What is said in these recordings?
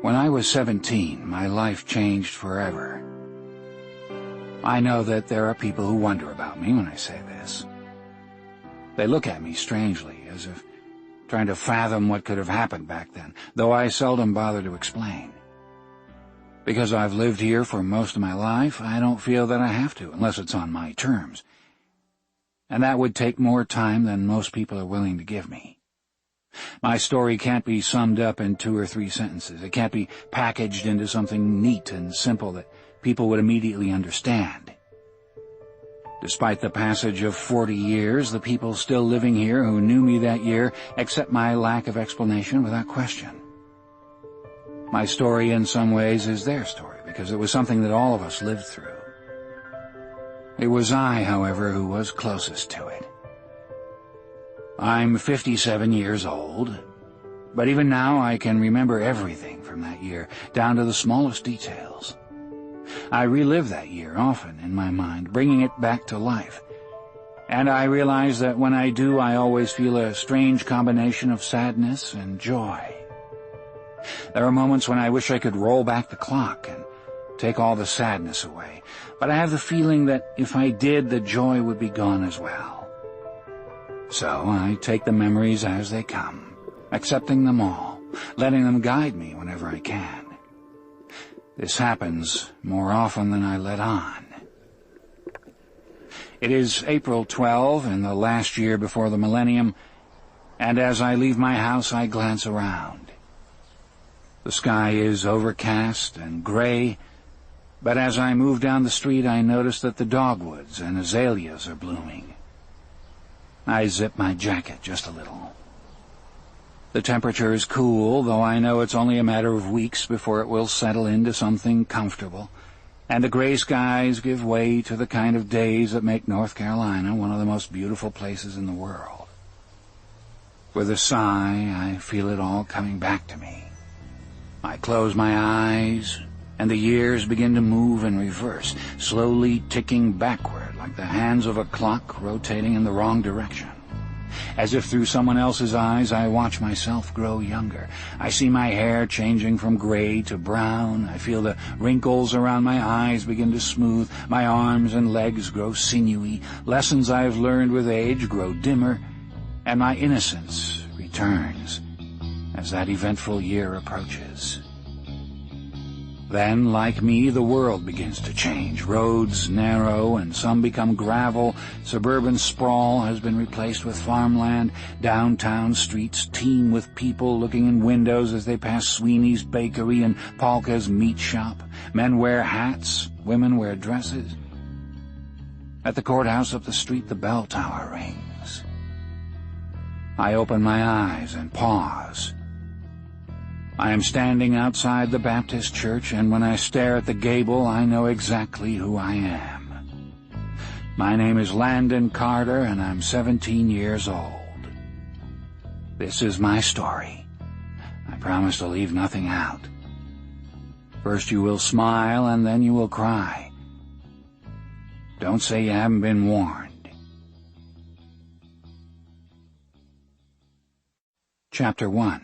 When I was 17, my life changed forever. I know that there are people who wonder about me when I say this. They look at me strangely, as if trying to fathom what could have happened back then, though I seldom bother to explain. Because I've lived here for most of my life, I don't feel that I have to, unless it's on my terms. And that would take more time than most people are willing to give me. My story can't be summed up in 2 or 3 sentences. It can't be packaged into something neat and simple that people would immediately understand. Despite the passage of 40 years, the people still living here who knew me that year accept my lack of explanation without question. My story in some ways is their story, because it was something that all of us lived through. It was I, however, who was closest to it. I'm 57 years old, but even now I can remember everything from that year, down to the smallest details. I relive that year often in my mind, bringing it back to life. And I realize that when I do, I always feel a strange combination of sadness and joy. There are moments when I wish I could roll back the clock and take all the sadness away, but I have the feeling that if I did, the joy would be gone as well. So I take the memories as they come, accepting them all, letting them guide me whenever I can. This happens more often than I let on. It is April 12 in the last year before the millennium, and as I leave my house I glance around. The sky is overcast and gray, but as I move down the street I notice that the dogwoods and azaleas are blooming. I zip my jacket just a little. The temperature is cool, though I know it's only a matter of weeks before it will settle into something comfortable, and the gray skies give way to the kind of days that make North Carolina one of the most beautiful places in the world. With a sigh, I feel it all coming back to me. I close my eyes, and the years begin to move in reverse, slowly ticking backward like the hands of a clock rotating in the wrong direction. As if through someone else's eyes, I watch myself grow younger. I see my hair changing from gray to brown. I feel the wrinkles around my eyes begin to smooth. My arms and legs grow sinewy. Lessons I have learned with age grow dimmer, and my innocence returns as that eventful year approaches. Then, like me, the world begins to change. Roads narrow and some become gravel. Suburban sprawl has been replaced with farmland. Downtown streets teem with people looking in windows as they pass Sweeney's Bakery and Polka's Meat Shop. Men wear hats, women wear dresses. At the courthouse up the street, the bell tower rings. I open my eyes and pause. I am standing outside the Baptist church, and when I stare at the gable, I know exactly who I am. My name is Landon Carter, and I'm 17 years old. This is my story. I promise to leave nothing out. First you will smile, and then you will cry. Don't say you haven't been warned. Chapter 1.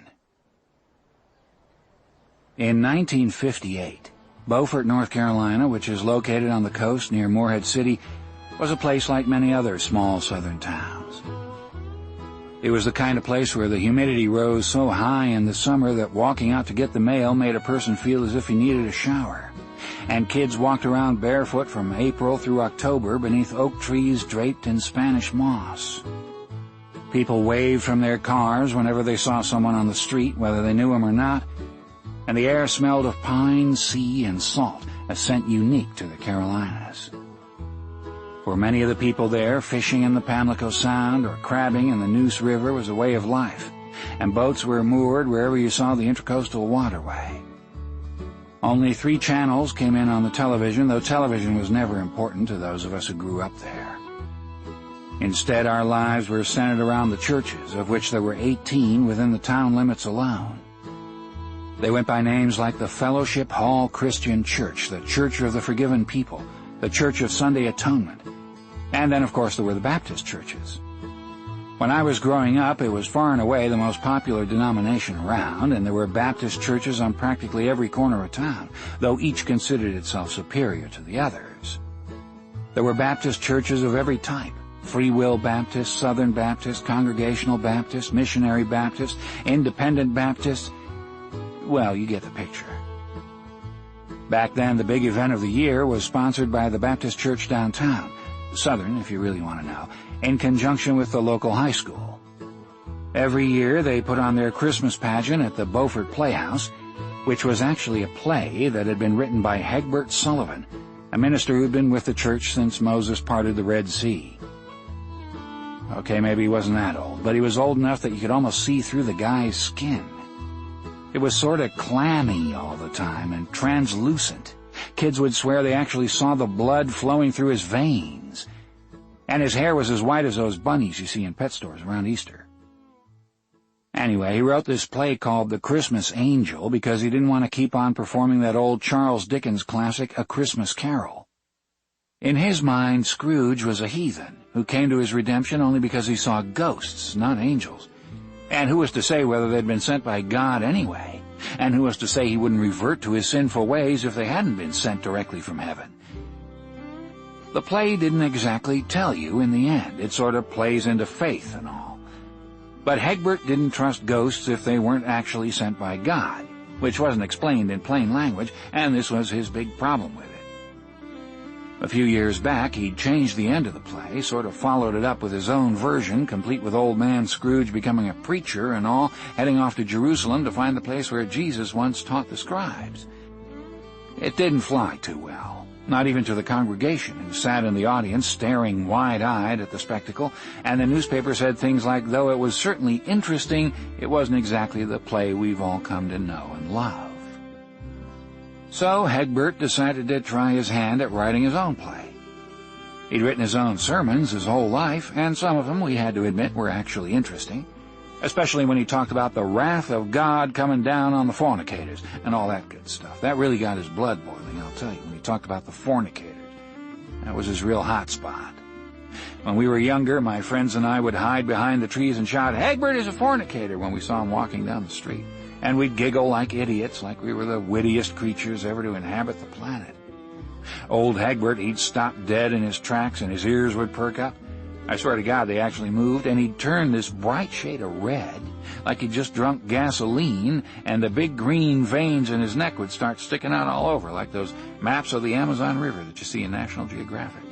In 1958, Beaufort, North Carolina, which is located on the coast near Morehead City, was a place like many other small southern towns. It was the kind of place where the humidity rose so high in the summer that walking out to get the mail made a person feel as if he needed a shower, and kids walked around barefoot from April through October beneath oak trees draped in Spanish moss. People waved from their cars whenever they saw someone on the street, whether they knew him or not, and the air smelled of pine, sea, and salt, a scent unique to the Carolinas. For many of the people there, fishing in the Pamlico Sound or crabbing in the Neuse River was a way of life, and boats were moored wherever you saw the intercoastal waterway. Only 3 channels came in on the television, though television was never important to those of us who grew up there. Instead, our lives were centered around the churches, of which there were 18 within the town limits alone. They went by names like the Fellowship Hall Christian Church, the Church of the Forgiven People, the Church of Sunday Atonement, and then, of course, there were the Baptist churches. When I was growing up, it was far and away the most popular denomination around, and there were Baptist churches on practically every corner of town, though each considered itself superior to the others. There were Baptist churches of every type: Free Will Baptist, Southern Baptist, Congregational Baptist, Missionary Baptist, Independent Baptist. Well, you get the picture. Back then, the big event of the year was sponsored by the Baptist Church downtown, Southern, if you really want to know, in conjunction with the local high school. Every year they put on their Christmas pageant at the Beaufort Playhouse, which was actually a play that had been written by Hegbert Sullivan, a minister who'd been with the church since Moses parted the Red Sea. Okay, maybe he wasn't that old, but he was old enough that you could almost see through the guy's skin. It was sort of clammy all the time and translucent. Kids would swear they actually saw the blood flowing through his veins. And his hair was as white as those bunnies you see in pet stores around Easter. Anyway, he wrote this play called The Christmas Angel because he didn't want to keep on performing that old Charles Dickens classic, A Christmas Carol. In his mind, Scrooge was a heathen who came to his redemption only because he saw ghosts, not angels. And who was to say whether they'd been sent by God anyway? And who was to say he wouldn't revert to his sinful ways if they hadn't been sent directly from heaven? The play didn't exactly tell you in the end. It sort of plays into faith and all. But Hegbert didn't trust ghosts if they weren't actually sent by God, which wasn't explained in plain language, and this was his big problem with it. A few years back, he'd changed the end of the play, sort of followed it up with his own version, complete with old man Scrooge becoming a preacher and all, heading off to Jerusalem to find the place where Jesus once taught the scribes. It didn't fly too well. Not even to the congregation, who sat in the audience staring wide-eyed at the spectacle, and the newspaper said things like, though it was certainly interesting, it wasn't exactly the play we've all come to know and love. So Hegbert decided to try his hand at writing his own play. He'd written his own sermons his whole life, and some of them, we had to admit, were actually interesting, especially when he talked about the wrath of God coming down on the fornicators and all that good stuff. That really got his blood boiling, I'll tell you, when he talked about the fornicators. That was his real hot spot. When we were younger, my friends and I would hide behind the trees and shout, "Hegbert is a fornicator," when we saw him walking down the street. And we'd giggle like idiots, like we were the wittiest creatures ever to inhabit the planet. Old Hegbert, he'd stop dead in his tracks and his ears would perk up. I swear to God, they actually moved, and he'd turn this bright shade of red, like he'd just drunk gasoline, and the big green veins in his neck would start sticking out all over, like those maps of the Amazon River that you see in National Geographic.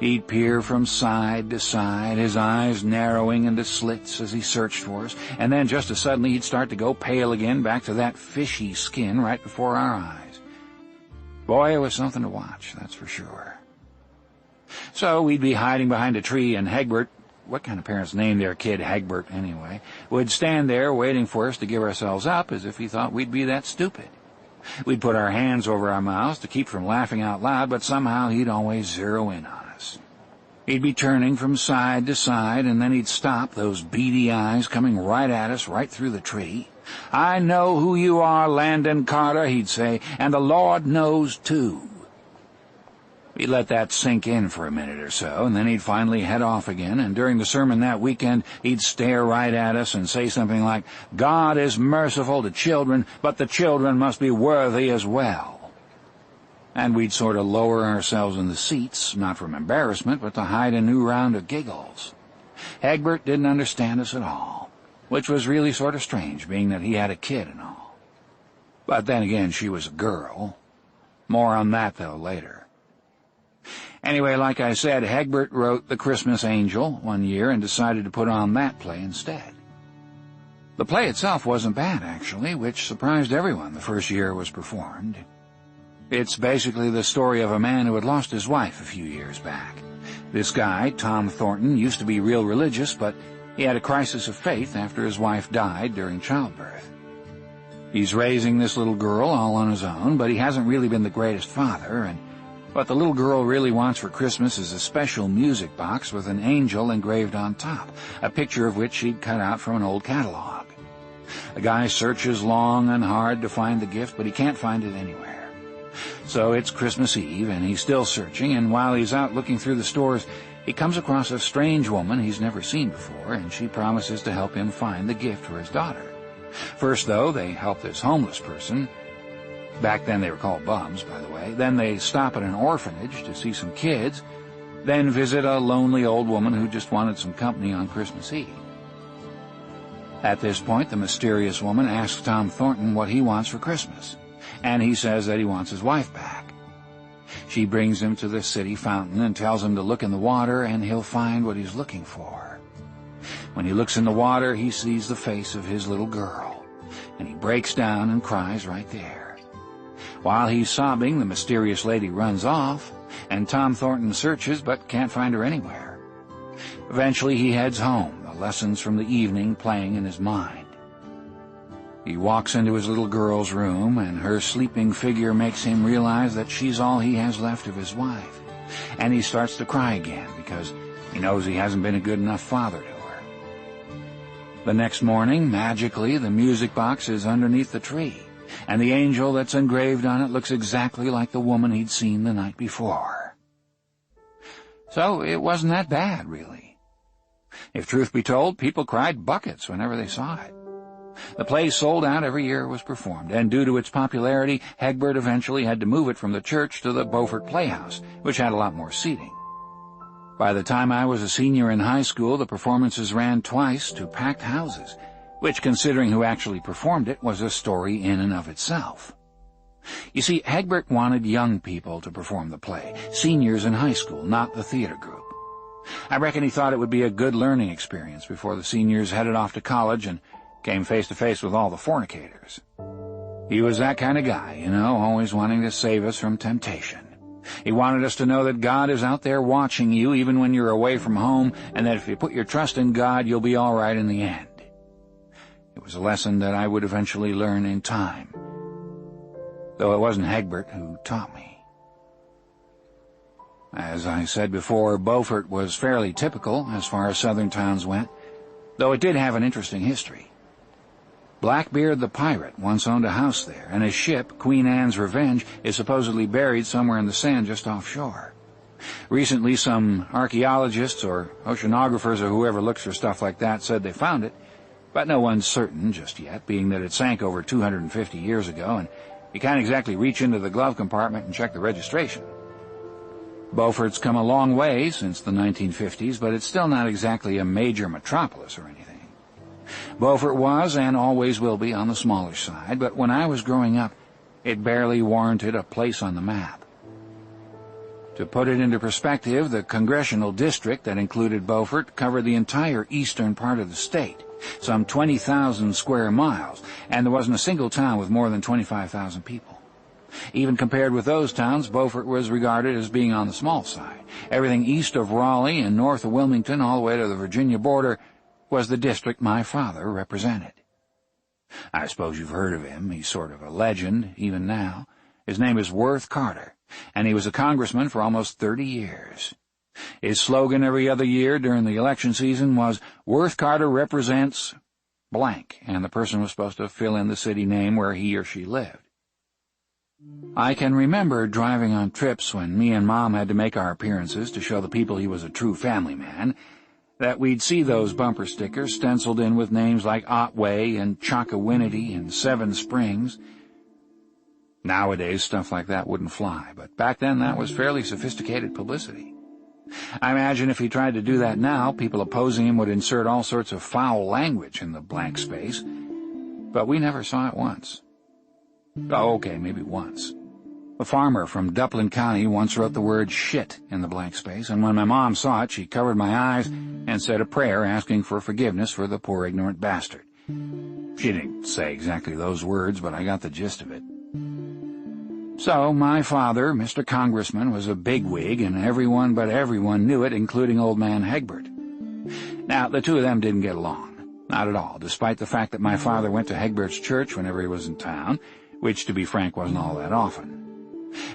He'd peer from side to side, his eyes narrowing into slits as he searched for us, and then just as suddenly he'd start to go pale again, back to that fishy skin right before our eyes. Boy, it was something to watch, that's for sure. So we'd be hiding behind a tree, and Hegbert, what kind of parents named their kid Hegbert anyway, would stand there waiting for us to give ourselves up as if he thought we'd be that stupid. We'd put our hands over our mouths to keep from laughing out loud, but somehow he'd always zero in on us. He'd be turning from side to side, and then he'd stop, those beady eyes coming right at us, right through the tree. "I know who you are, Landon Carter," he'd say, "and the Lord knows, too." He'd let that sink in for a minute or so, and then he'd finally head off again, and during the sermon that weekend, he'd stare right at us and say something like, "God is merciful to children, but the children must be worthy as well." And we'd sort of lower ourselves in the seats, not from embarrassment, but to hide a new round of giggles. Hegbert didn't understand us at all, which was really sort of strange, being that he had a kid and all. But then again, she was a girl. More on that, though, later. Anyway, like I said, Hegbert wrote The Christmas Angel one year and decided to put on that play instead. The play itself wasn't bad, actually, which surprised everyone the first year it was performed. It's basically the story of a man who had lost his wife a few years back. This guy, Tom Thornton, used to be real religious, but he had a crisis of faith after his wife died during childbirth. He's raising this little girl all on his own, but he hasn't really been the greatest father, and what the little girl really wants for Christmas is a special music box with an angel engraved on top, a picture of which she'd cut out from an old catalog. The guy searches long and hard to find the gift, but he can't find it anywhere. So it's Christmas Eve, and he's still searching, and while he's out looking through the stores, He comes across a strange woman he's never seen before, and she promises to help him find the gift for his daughter. First, though, they help this homeless person. Back then they were called bums, by the way. Then they stop at an orphanage to see some kids, then visit a lonely old woman who just wanted some company on Christmas Eve. At this point, the mysterious woman asks Tom Thornton what he wants for Christmas, and he says that he wants his wife back. She brings him to the city fountain and tells him to look in the water, and he'll find what he's looking for. When he looks in the water, he sees the face of his little girl, and he breaks down and cries right there. While he's sobbing, the mysterious lady runs off, and Tom Thornton searches but can't find her anywhere. Eventually he heads home, the lessons from the evening playing in his mind. He walks into his little girl's room, and her sleeping figure makes him realize that she's all he has left of his wife, and he starts to cry again because he knows he hasn't been a good enough father to her. The next morning, magically, the music box is underneath the tree, and the angel that's engraved on it looks exactly like the woman he'd seen the night before. So it wasn't that bad, really. If truth be told, people cried buckets whenever they saw it. The play sold out every year it was performed, and due to its popularity, Hegbert eventually had to move it from the church to the Beaufort Playhouse, which had a lot more seating. By the time I was a senior in high school, the performances ran twice to packed houses, which, considering who actually performed it, was a story in and of itself. You see, Hegbert wanted young people to perform the play, seniors in high school, not the theater group. I reckon he thought it would be a good learning experience before the seniors headed off to college and came face-to-face with all the fornicators. He was that kind of guy, always wanting to save us from temptation. He wanted us to know that God is out there watching you even when you're away from home, and that if you put your trust in God, you'll be all right in the end. It was a lesson that I would eventually learn in time, though it wasn't Hegbert who taught me. As I said before, Beaufort was fairly typical as far as southern towns went, though it did have an interesting history. Blackbeard the pirate once owned a house there, and his ship, Queen Anne's Revenge, is supposedly buried somewhere in the sand just offshore. Recently, some archaeologists or oceanographers or whoever looks for stuff like that said they found it, but no one's certain just yet, being that it sank over 250 years ago, and you can't exactly reach into the glove compartment and check the registration. Beaufort's come a long way since the 1950s, but it's still not exactly a major metropolis or anything. Beaufort was and always will be on the smaller side, but when I was growing up, it barely warranted a place on the map. To put it into perspective, the congressional district that included Beaufort covered the entire eastern part of the state, some 20,000 square miles, and there wasn't a single town with more than 25,000 people. Even compared with those towns, Beaufort was regarded as being on the small side. Everything east of Raleigh and north of Wilmington, all the way to the Virginia border, was the district my father represented. I suppose you've heard of him. He's sort of a legend, even now. His name is Worth Carter, and he was a congressman for almost 30 years. His slogan every other year during the election season was, "Worth Carter represents blank," and the person was supposed to fill in the city name where he or she lived. I can remember driving on trips when me and Mom had to make our appearances to show the people he was a true family man, that we'd see those bumper stickers stenciled in with names like Otway and Chocowinity and Seven Springs. Nowadays, stuff like that wouldn't fly, but back then that was fairly sophisticated publicity. I imagine if he tried to do that now, people opposing him would insert all sorts of foul language in the blank space, but we never saw it once. Oh, okay, maybe once. A farmer from Duplin County once wrote the word shit in the blank space, and when my mom saw it, she covered my eyes and said a prayer asking for forgiveness for the poor ignorant bastard. She didn't say exactly those words, but I got the gist of it. So my father, Mr. Congressman, was a bigwig, and everyone but everyone knew it, including old man Hegbert. Now, the two of them didn't get along. Not at all, despite the fact that my father went to Hegbert's church whenever he was in town, which, to be frank, wasn't all that often.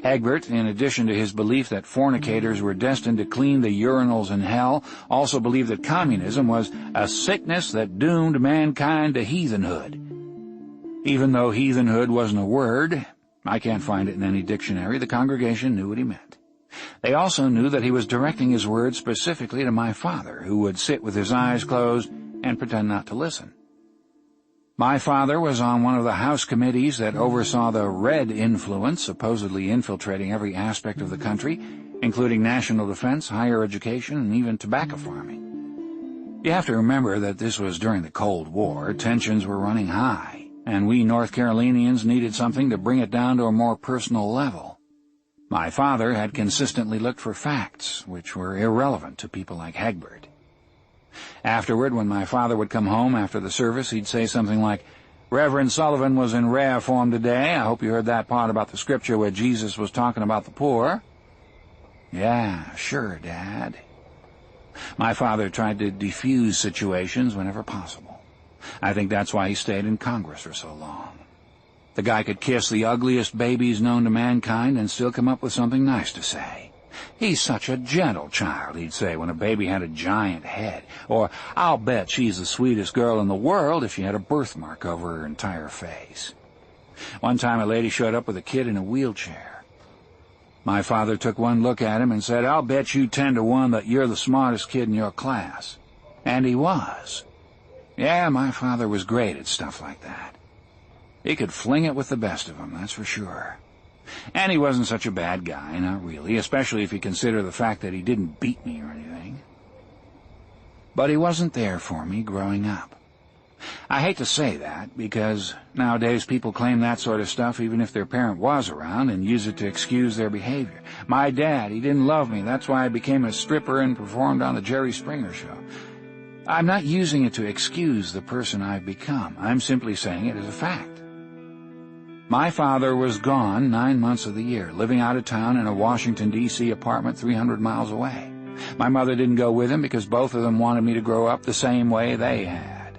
Hegbert, in addition to his belief that fornicators were destined to clean the urinals in hell, also believed that communism was a sickness that doomed mankind to heathenhood. Even though heathenhood wasn't a word, I can't find it in any dictionary, the congregation knew what he meant. They also knew that he was directing his words specifically to my father, who would sit with his eyes closed and pretend not to listen. My father was on one of the House committees that oversaw the Red influence supposedly infiltrating every aspect of the country, including national defense, higher education, and even tobacco farming. You have to remember that this was during the Cold War. Tensions were running high, and we North Carolinians needed something to bring it down to a more personal level. My father had consistently looked for facts, which were irrelevant to people like Hegbert. Afterward, when my father would come home after the service, he'd say something like, "Reverend Sullivan was in rare form today. I hope you heard that part about the scripture where Jesus was talking about the poor." "Yeah, sure, Dad." My father tried to defuse situations whenever possible. I think that's why he stayed in Congress for so long. The guy could kiss the ugliest babies known to mankind and still come up with something nice to say. "He's such a gentle child," he'd say when a baby had a giant head. Or, "I'll bet she's the sweetest girl in the world if she had a birthmark over her entire face." One time a lady showed up with a kid in a wheelchair. My father took one look at him and said, "I'll bet you 10 to 1 that you're the smartest kid in your class." And he was. Yeah, my father was great at stuff like that. He could fling it with the best of them, that's for sure. And he wasn't such a bad guy, not really, especially if you consider the fact that he didn't beat me or anything. But he wasn't there for me growing up. I hate to say that, because nowadays people claim that sort of stuff even if their parent was around and use it to excuse their behavior. "My dad, he didn't love me, that's why I became a stripper and performed on the Jerry Springer show." I'm not using it to excuse the person I've become. I'm simply saying it as a fact. My father was gone 9 months of the year, living out of town in a Washington, D.C. apartment 300 miles away. My mother didn't go with him because both of them wanted me to grow up the same way they had.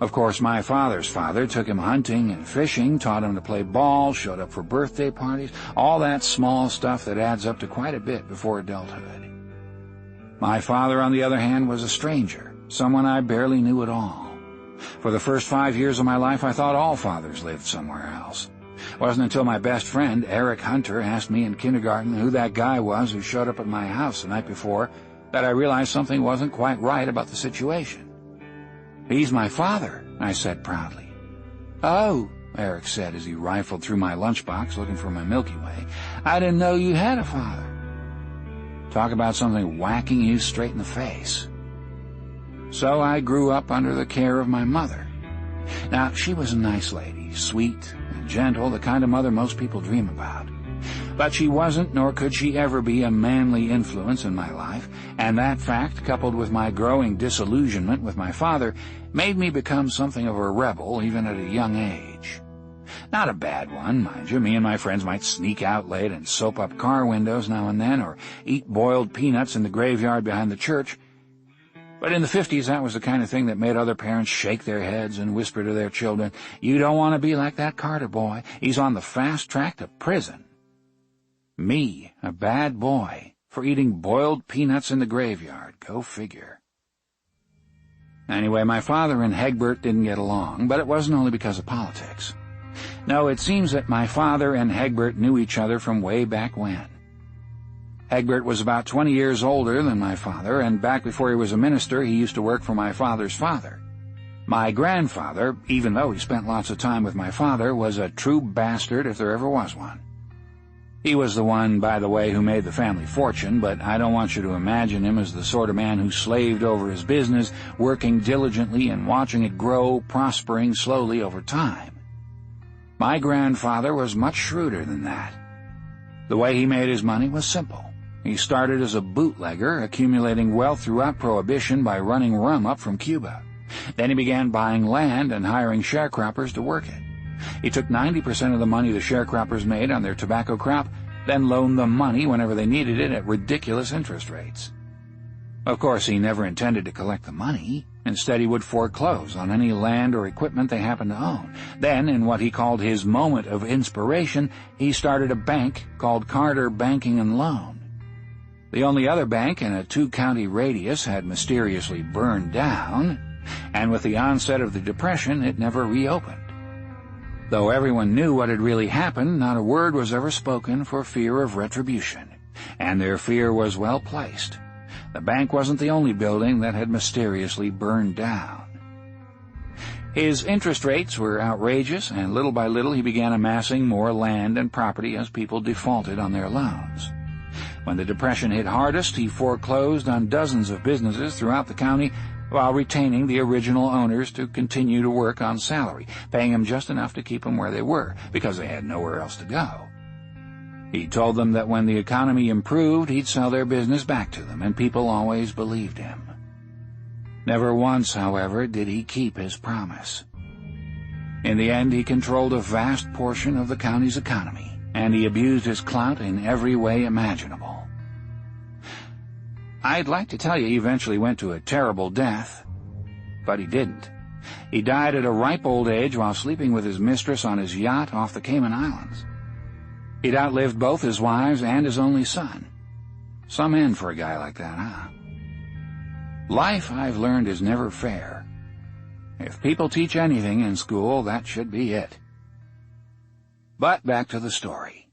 Of course, my father's father took him hunting and fishing, taught him to play ball, showed up for birthday parties, all that small stuff that adds up to quite a bit before adulthood. My father, on the other hand, was a stranger, someone I barely knew at all. For the first 5 years of my life, I thought all fathers lived somewhere else. It wasn't until my best friend, Eric Hunter, asked me in kindergarten who that guy was who showed up at my house the night before that I realized something wasn't quite right about the situation. "He's my father," I said proudly. "Oh," Eric said as he rifled through my lunchbox looking for my Milky Way, "I didn't know you had a father." Talk about something whacking you straight in the face. So I grew up under the care of my mother. Now, she was a nice lady, sweet and gentle, the kind of mother most people dream about. But she wasn't, nor could she ever be, a manly influence in my life, and that fact, coupled with my growing disillusionment with my father, made me become something of a rebel even at a young age. Not a bad one, mind you. Me and my friends might sneak out late and soap up car windows now and then, or eat boiled peanuts in the graveyard behind the church. But in the 50s, that was the kind of thing that made other parents shake their heads and whisper to their children, "You don't want to be like that Carter boy. He's on the fast track to prison." Me, a bad boy, for eating boiled peanuts in the graveyard. Go figure. Anyway, my father and Hegbert didn't get along, but it wasn't only because of politics. No, it seems that my father and Hegbert knew each other from way back when. Hegbert was about 20 years older than my father, and back before he was a minister, he used to work for my father's father. My grandfather, even though he spent lots of time with my father, was a true bastard if there ever was one. He was the one, by the way, who made the family fortune, but I don't want you to imagine him as the sort of man who slaved over his business, working diligently and watching it grow, prospering slowly over time. My grandfather was much shrewder than that. The way he made his money was simple. He started as a bootlegger, accumulating wealth throughout Prohibition by running rum up from Cuba. Then he began buying land and hiring sharecroppers to work it. He took 90% of the money the sharecroppers made on their tobacco crop, then loaned them money whenever they needed it at ridiculous interest rates. Of course, he never intended to collect the money. Instead, he would foreclose on any land or equipment they happened to own. Then, in what he called his moment of inspiration, he started a bank called Carter Banking and Loan. The only other bank in a 2-county radius had mysteriously burned down, and with the onset of the Depression, it never reopened. Though everyone knew what had really happened, not a word was ever spoken for fear of retribution. And their fear was well placed. The bank wasn't the only building that had mysteriously burned down. His interest rates were outrageous, and little by little he began amassing more land and property as people defaulted on their loans. When the Depression hit hardest, he foreclosed on dozens of businesses throughout the county while retaining the original owners to continue to work on salary, paying them just enough to keep them where they were, because they had nowhere else to go. He told them that when the economy improved, he'd sell their business back to them, and people always believed him. Never once, however, did he keep his promise. In the end, he controlled a vast portion of the county's economy, and he abused his clout in every way imaginable. I'd like to tell you he eventually went to a terrible death, but he didn't. He died at a ripe old age while sleeping with his mistress on his yacht off the Cayman Islands. He'd outlived both his wives and his only son. Some end for a guy like that, huh? Life, I've learned, is never fair. If people teach anything in school, that should be it. But back to the story.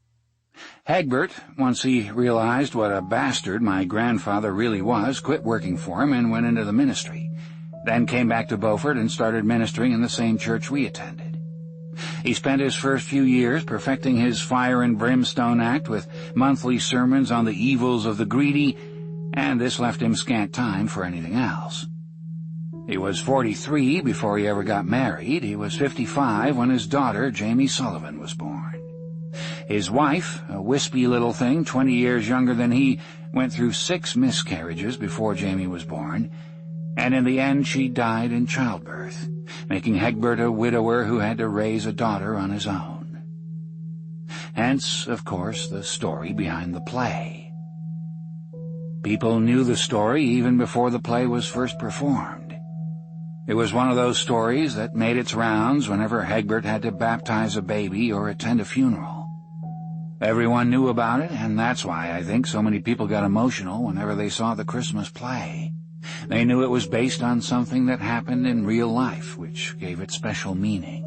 Hegbert, once he realized what a bastard my grandfather really was, quit working for him and went into the ministry, then came back to Beaufort and started ministering in the same church we attended. He spent his first few years perfecting his fire and brimstone act with monthly sermons on the evils of the greedy, and this left him scant time for anything else. He was 43 before he ever got married. He was 55 when his daughter, Jamie Sullivan, was born. His wife, a wispy little thing 20 years younger than he, went through 6 miscarriages before Jamie was born, and in the end she died in childbirth, making Hegbert a widower who had to raise a daughter on his own. Hence, of course, the story behind the play. People knew the story even before the play was first performed. It was one of those stories that made its rounds whenever Hegbert had to baptize a baby or attend a funeral. Everyone knew about it, and that's why I think so many people got emotional whenever they saw the Christmas play. They knew it was based on something that happened in real life, which gave it special meaning.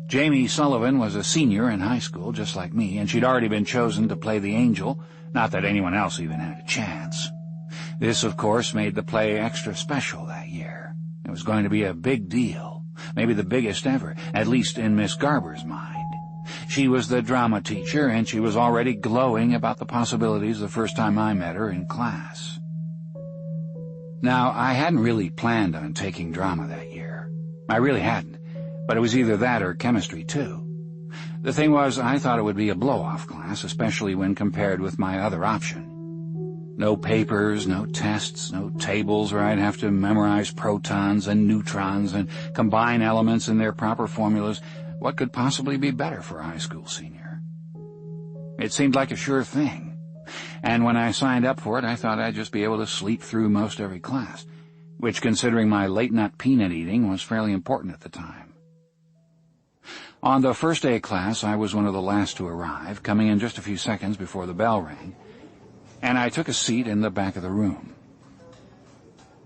Jamie Sullivan was a senior in high school, just like me, and she'd already been chosen to play the angel, not that anyone else even had a chance. This, of course, made the play extra special that year. It was going to be a big deal, maybe the biggest ever, at least in Miss Garber's mind. She was the drama teacher, and she was already glowing about the possibilities the first time I met her in class. Now, I hadn't really planned on taking drama that year. I really hadn't, but it was either that or chemistry, too. The thing was, I thought it would be a blow-off class, especially when compared with my other option. No papers, no tests, no tables where I'd have to memorize protons and neutrons and combine elements in their proper formulas. What could possibly be better for a high school senior? It seemed like a sure thing, and when I signed up for it, I thought I'd just be able to sleep through most every class, which, considering my late-night peanut eating, was fairly important at the time. On the first day of class, I was one of the last to arrive, coming in just a few seconds before the bell rang, and I took a seat in the back of the room.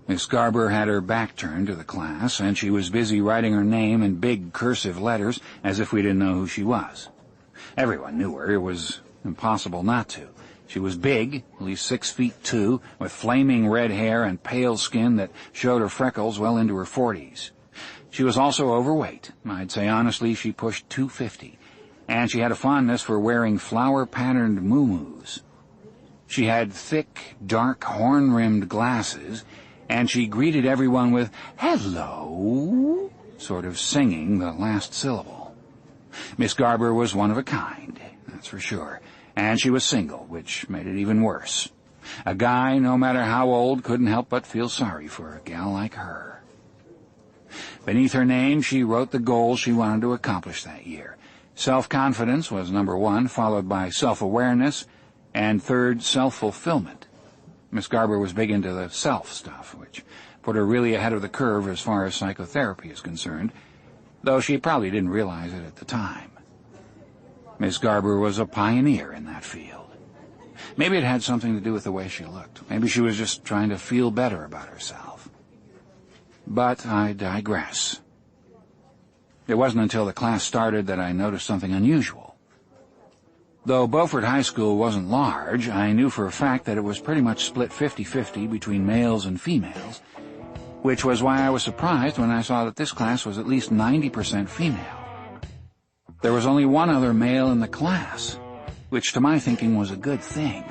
Miss Garber had her back turned to the class, and she was busy writing her name in big cursive letters as if we didn't know who she was. Everyone knew her. It was impossible not to. She was big, at least 6'2", with flaming red hair and pale skin that showed her freckles well into her 40s. She was also overweight. I'd say honestly she pushed 250, and she had a fondness for wearing flower-patterned muumuus. She had thick, dark, horn-rimmed glasses, and she greeted everyone with, "Hello," sort of singing the last syllable. Miss Garber was one of a kind, that's for sure, and she was single, which made it even worse. A guy, no matter how old, couldn't help but feel sorry for a gal like her. Beneath her name, she wrote the goals she wanted to accomplish that year. Self-confidence was number 1, followed by self-awareness, and third, self-fulfillment. Miss Garber was big into the self stuff, which put her really ahead of the curve as far as psychotherapy is concerned, though she probably didn't realize it at the time. Miss Garber was a pioneer in that field. Maybe it had something to do with the way she looked. Maybe she was just trying to feel better about herself. But I digress. It wasn't until the class started that I noticed something unusual. Though Beaufort High School wasn't large, I knew for a fact that it was pretty much split 50-50 between males and females, which was why I was surprised when I saw that this class was at least 90% female. There was only one other male in the class, which to my thinking was a good thing,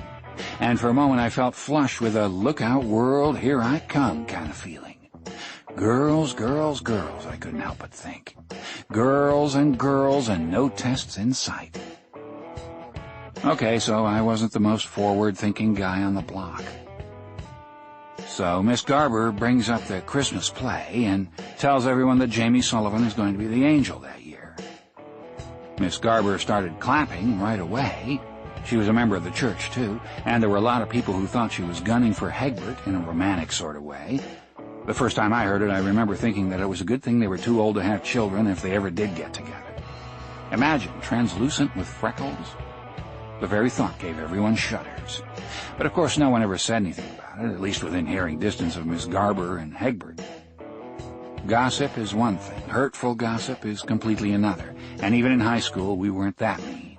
and for a moment I felt flushed with a look-out world, here I come kind of feeling. Girls, girls, girls, I couldn't help but think. Girls and no tests in sight. Okay, so I wasn't the most forward-thinking guy on the block. So Miss Garber brings up the Christmas play and tells everyone that Jamie Sullivan is going to be the angel that year. Miss Garber started clapping right away. She was a member of the church, too, and there were a lot of people who thought she was gunning for Hegbert in a romantic sort of way. The first time I heard it, I remember thinking that it was a good thing they were too old to have children if they ever did get together. Imagine translucent with freckles. The very thought gave everyone shudders. But of course no one ever said anything about it, at least within hearing distance of Miss Garber and Hegbert. Gossip is one thing, hurtful gossip is completely another, and even in high school we weren't that mean.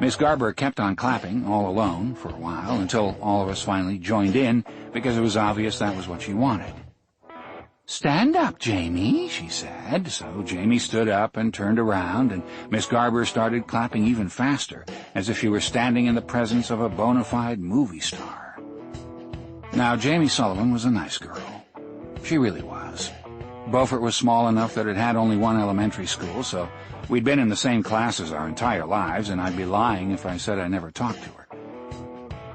Miss Garber kept on clapping all alone for a while until all of us finally joined in because it was obvious that was what she wanted. "Stand up, Jamie," she said. So Jamie stood up and turned around, and Miss Garber started clapping even faster, as if she were standing in the presence of a bona fide movie star. Now, Jamie Sullivan was a nice girl. She really was. Beaufort was small enough that it had only one elementary school, so we'd been in the same classes our entire lives, and I'd be lying if I said I never talked to her.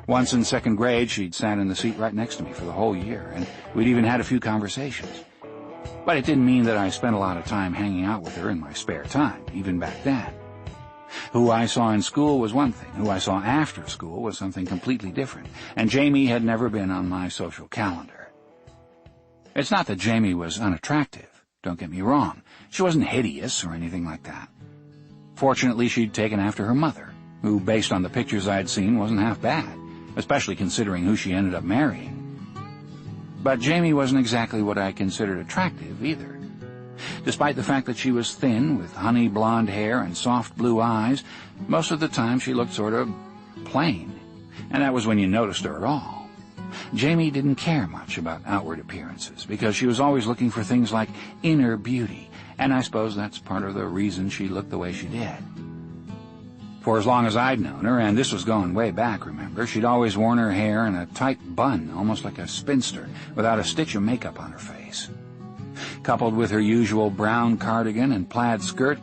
Once in second grade, she'd sat in the seat right next to me for the whole year, and we'd even had a few conversations. But it didn't mean that I spent a lot of time hanging out with her in my spare time, even back then. Who I saw in school was one thing, who I saw after school was something completely different, and Jamie had never been on my social calendar. It's not that Jamie was unattractive, don't get me wrong. She wasn't hideous or anything like that. Fortunately, she'd taken after her mother, who, based on the pictures I'd seen, wasn't half bad, especially considering who she ended up marrying. But Jamie wasn't exactly what I considered attractive either. Despite the fact that she was thin, with honey blonde hair and soft blue eyes, most of the time she looked sort of plain, and that was when you noticed her at all. Jamie didn't care much about outward appearances, because she was always looking for things like inner beauty, and I suppose that's part of the reason she looked the way she did. For as long as I'd known her, and this was going way back, remember, she'd always worn her hair in a tight bun, almost like a spinster, without a stitch of makeup on her face. Coupled with her usual brown cardigan and plaid skirt,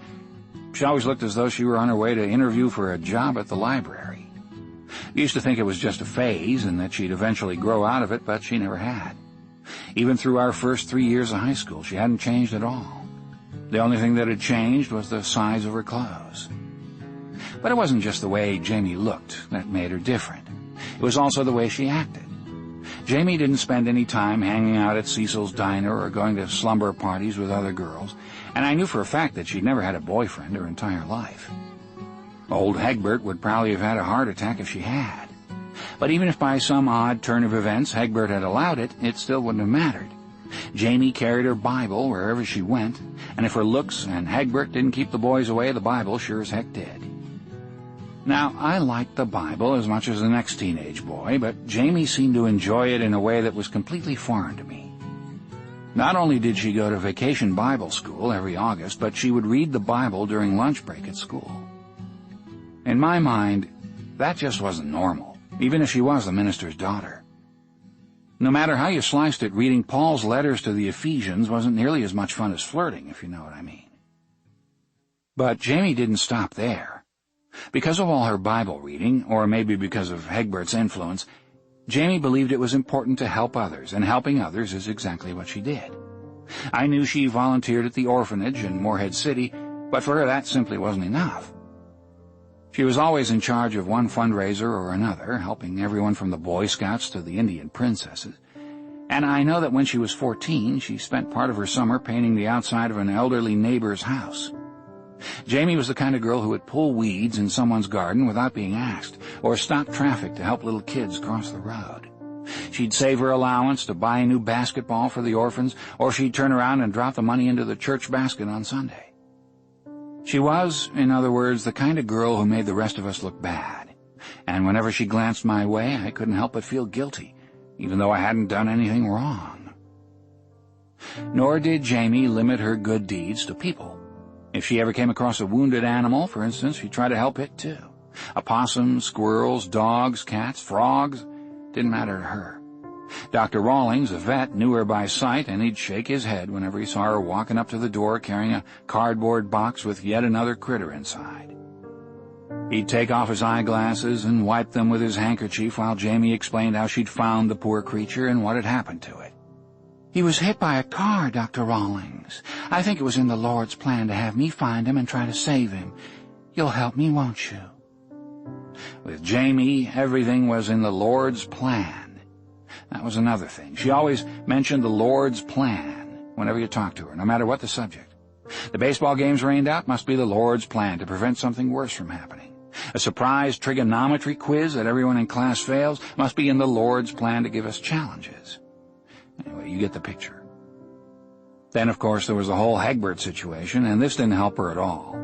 she always looked as though she were on her way to interview for a job at the library. I used to think it was just a phase and that she'd eventually grow out of it, but she never had. Even through our first 3 years of high school, she hadn't changed at all. The only thing that had changed was the size of her clothes. But it wasn't just the way Jamie looked that made her different. It was also the way she acted. Jamie didn't spend any time hanging out at Cecil's diner or going to slumber parties with other girls, and I knew for a fact that she'd never had a boyfriend her entire life. Old Hegbert would probably have had a heart attack if she had. But even if by some odd turn of events Hegbert had allowed it, it still wouldn't have mattered. Jamie carried her Bible wherever she went, and if her looks and Hegbert didn't keep the boys away, the Bible sure as heck did. Now, I liked the Bible as much as the next teenage boy, but Jamie seemed to enjoy it in a way that was completely foreign to me. Not only did she go to vacation Bible school every August, but she would read the Bible during lunch break at school. In my mind, that just wasn't normal, even if she was the minister's daughter. No matter how you sliced it, reading Paul's letters to the Ephesians wasn't nearly as much fun as flirting, if you know what I mean. But Jamie didn't stop there. Because of all her Bible reading, or maybe because of Hegbert's influence, Jamie believed it was important to help others, and helping others is exactly what she did. I knew she volunteered at the orphanage in Morehead City, but for her that simply wasn't enough. She was always in charge of one fundraiser or another, helping everyone from the Boy Scouts to the Indian princesses. And I know that when she was 14, she spent part of her summer painting the outside of an elderly neighbor's house. Jamie was the kind of girl who would pull weeds in someone's garden without being asked, or stop traffic to help little kids cross the road. She'd save her allowance to buy a new basketball for the orphans, or she'd turn around and drop the money into the church basket on Sunday. She was, in other words, the kind of girl who made the rest of us look bad, and whenever she glanced my way, I couldn't help but feel guilty, even though I hadn't done anything wrong. Nor did Jamie limit her good deeds to people. If she ever came across a wounded animal, for instance, she'd try to help it too. Opossums, squirrels, dogs, cats, frogs, didn't matter to her. Dr. Rawlings, a vet, knew her by sight, and he'd shake his head whenever he saw her walking up to the door carrying a cardboard box with yet another critter inside. He'd take off his eyeglasses and wipe them with his handkerchief while Jamie explained how she'd found the poor creature and what had happened to it. "He was hit by a car, Dr. Rawlings. I think it was in the Lord's plan to have me find him and try to save him. You'll help me, won't you?" With Jamie, everything was in the Lord's plan. That was another thing. She always mentioned the Lord's plan whenever you talked to her, no matter what the subject. The baseball games rained out must be the Lord's plan to prevent something worse from happening. A surprise trigonometry quiz that everyone in class fails must be in the Lord's plan to give us challenges. Anyway, you get the picture. Then, of course, there was the whole Hegbert situation, and this didn't help her at all.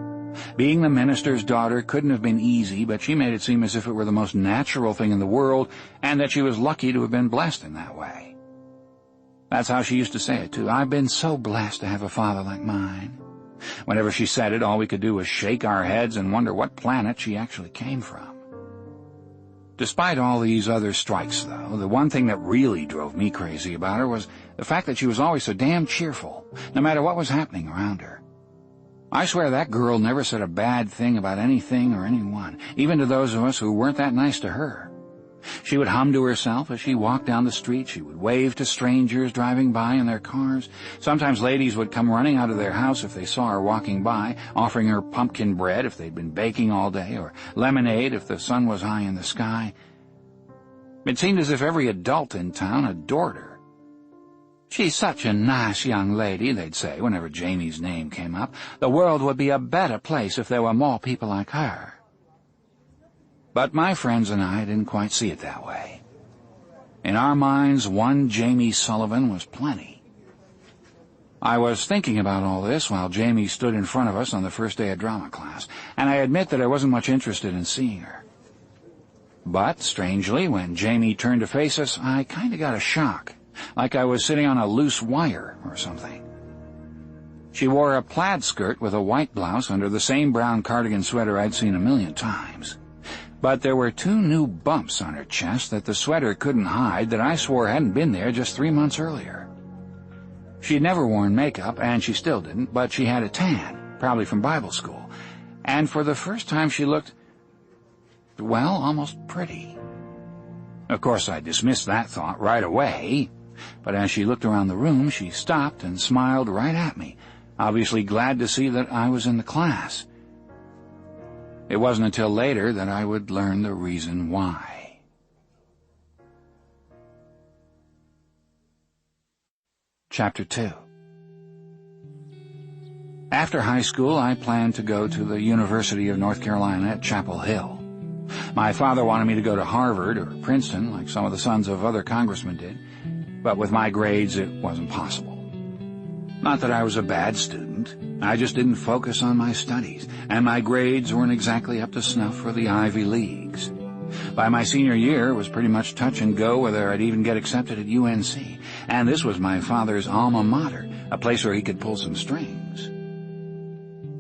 Being the minister's daughter couldn't have been easy, but she made it seem as if it were the most natural thing in the world, and that she was lucky to have been blessed in that way. That's how she used to say it, too. "I've been so blessed to have a father like mine." Whenever she said it, all we could do was shake our heads and wonder what planet she actually came from. Despite all these other strikes, though, the one thing that really drove me crazy about her was the fact that she was always so damn cheerful, no matter what was happening around her. I swear that girl never said a bad thing about anything or anyone, even to those of us who weren't that nice to her. She would hum to herself as she walked down the street. She would wave to strangers driving by in their cars. Sometimes ladies would come running out of their house if they saw her walking by, offering her pumpkin bread if they'd been baking all day, or lemonade if the sun was high in the sky. It seemed as if every adult in town adored her. "She's such a nice young lady," they'd say whenever Jamie's name came up. "The world would be a better place if there were more people like her." But my friends and I didn't quite see it that way. In our minds, one Jamie Sullivan was plenty. I was thinking about all this while Jamie stood in front of us on the first day of drama class, and I admit that I wasn't much interested in seeing her. But, strangely, when Jamie turned to face us, I kind of got a shock, like I was sitting on a loose wire or something. She wore a plaid skirt with a white blouse under the same brown cardigan sweater I'd seen a million times. But there were 2 new bumps on her chest that the sweater couldn't hide that I swore hadn't been there just 3 months earlier. She'd never worn makeup, and she still didn't, but she had a tan, probably from Bible school, and for the first time she looked, well, almost pretty. Of course, I dismissed that thought right away, but as she looked around the room, she stopped and smiled right at me, obviously glad to see that I was in the class. It wasn't until later that I would learn the reason why. Chapter 2. After high school, I planned to go to the University of North Carolina at Chapel Hill. My father wanted me to go to Harvard or Princeton, like some of the sons of other congressmen did, but with my grades it wasn't possible. Not that I was a bad student, I just didn't focus on my studies, and my grades weren't exactly up to snuff for the Ivy Leagues. By my senior year, it was pretty much touch and go whether I'd even get accepted at UNC, and this was my father's alma mater, a place where he could pull some strings.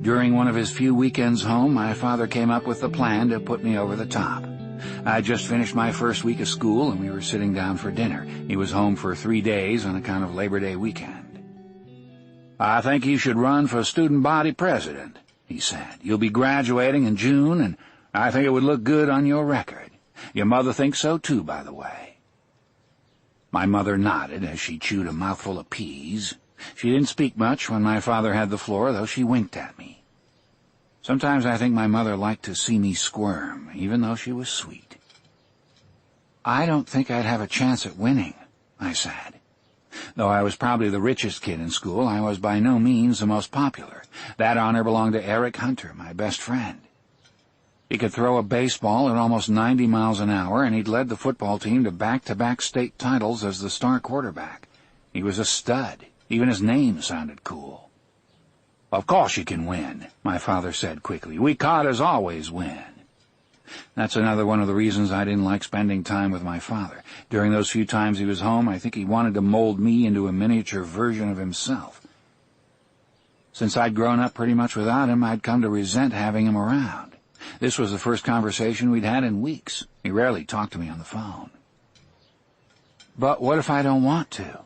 During one of his few weekends home, my father came up with the plan to put me over the top. I'd just finished my first week of school, and we were sitting down for dinner. He was home for 3 days on account of Labor Day weekend. "I think you should run for student body president," he said. "You'll be graduating in June, and I think it would look good on your record. Your mother thinks so, too, by the way." My mother nodded as she chewed a mouthful of peas. She didn't speak much when my father had the floor, though she winked at me. Sometimes I think my mother liked to see me squirm, even though she was sweet. "I don't think I'd have a chance at winning," I said. Though I was probably the richest kid in school, I was by no means the most popular. That honor belonged to Eric Hunter, my best friend. He could throw a baseball at almost 90 miles an hour, and he'd led the football team to back-to-back state titles as the star quarterback. He was a stud. Even his name sounded cool. "Of course you can win," my father said quickly. "We Carters always win." That's another one of the reasons I didn't like spending time with my father. During those few times he was home, I think he wanted to mold me into a miniature version of himself. Since I'd grown up pretty much without him, I'd come to resent having him around. This was the first conversation we'd had in weeks. He rarely talked to me on the phone. But what if I don't want to?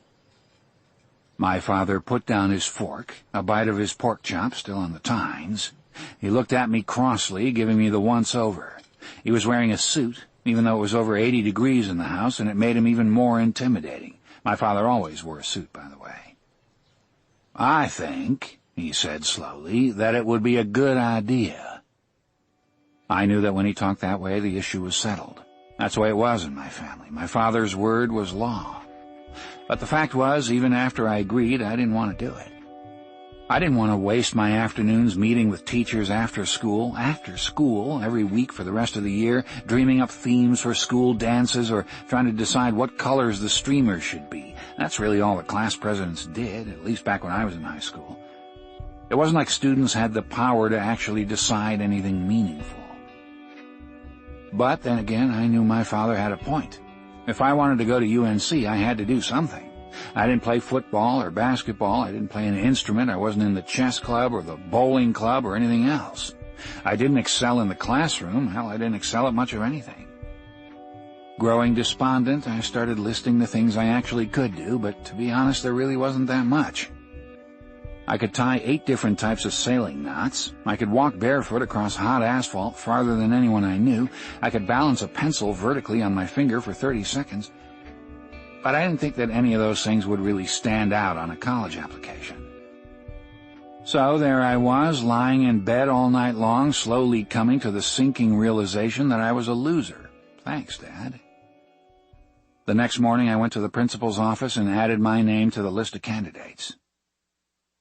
My father put down his fork, a bite of his pork chop still on the tines. He looked at me crossly, giving me the once-over. He was wearing a suit, even though it was over 80 degrees in the house, and it made him even more intimidating. My father always wore a suit, by the way. "I think," he said slowly, "that it would be a good idea." I knew that when he talked that way, the issue was settled. That's the way it was in my family. My father's word was law. But the fact was, even after I agreed, I didn't want to do it. I didn't want to waste my afternoons meeting with teachers after school, every week for the rest of the year, dreaming up themes for school dances or trying to decide what colors the streamers should be. That's really all the class presidents did, at least back when I was in high school. It wasn't like students had the power to actually decide anything meaningful. But then again, I knew my father had a point. If I wanted to go to UNC, I had to do something. I didn't play football or basketball, I didn't play an instrument, I wasn't in the chess club or the bowling club or anything else. I didn't excel in the classroom, hell, I didn't excel at much of anything. Growing despondent, I started listing the things I actually could do, but to be honest, there really wasn't that much. I could tie 8 different types of sailing knots. I could walk barefoot across hot asphalt farther than anyone I knew. I could balance a pencil vertically on my finger for 30 seconds. But I didn't think that any of those things would really stand out on a college application. So there I was, lying in bed all night long, slowly coming to the sinking realization that I was a loser. Thanks, Dad. The next morning I went to the principal's office and added my name to the list of candidates.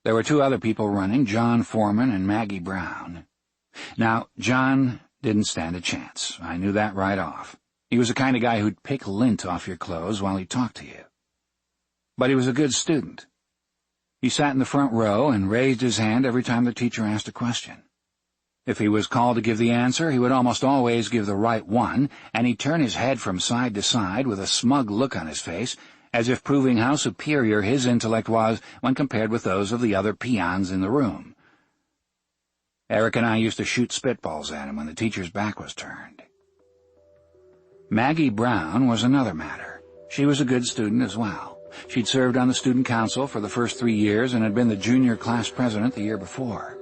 There were 2 other people running, John Foreman and Maggie Brown. Now, John didn't stand a chance. I knew that right off. He was the kind of guy who'd pick lint off your clothes while he talked to you. But he was a good student. He sat in the front row and raised his hand every time the teacher asked a question. If he was called to give the answer, he would almost always give the right one, and he'd turn his head from side to side with a smug look on his face, as if proving how superior his intellect was when compared with those of the other peons in the room. Eric and I used to shoot spitballs at him when the teacher's back was turned. Maggie Brown was another matter. She was a good student as well. She'd served on the student council for the first 3 years and had been the junior class president the year before.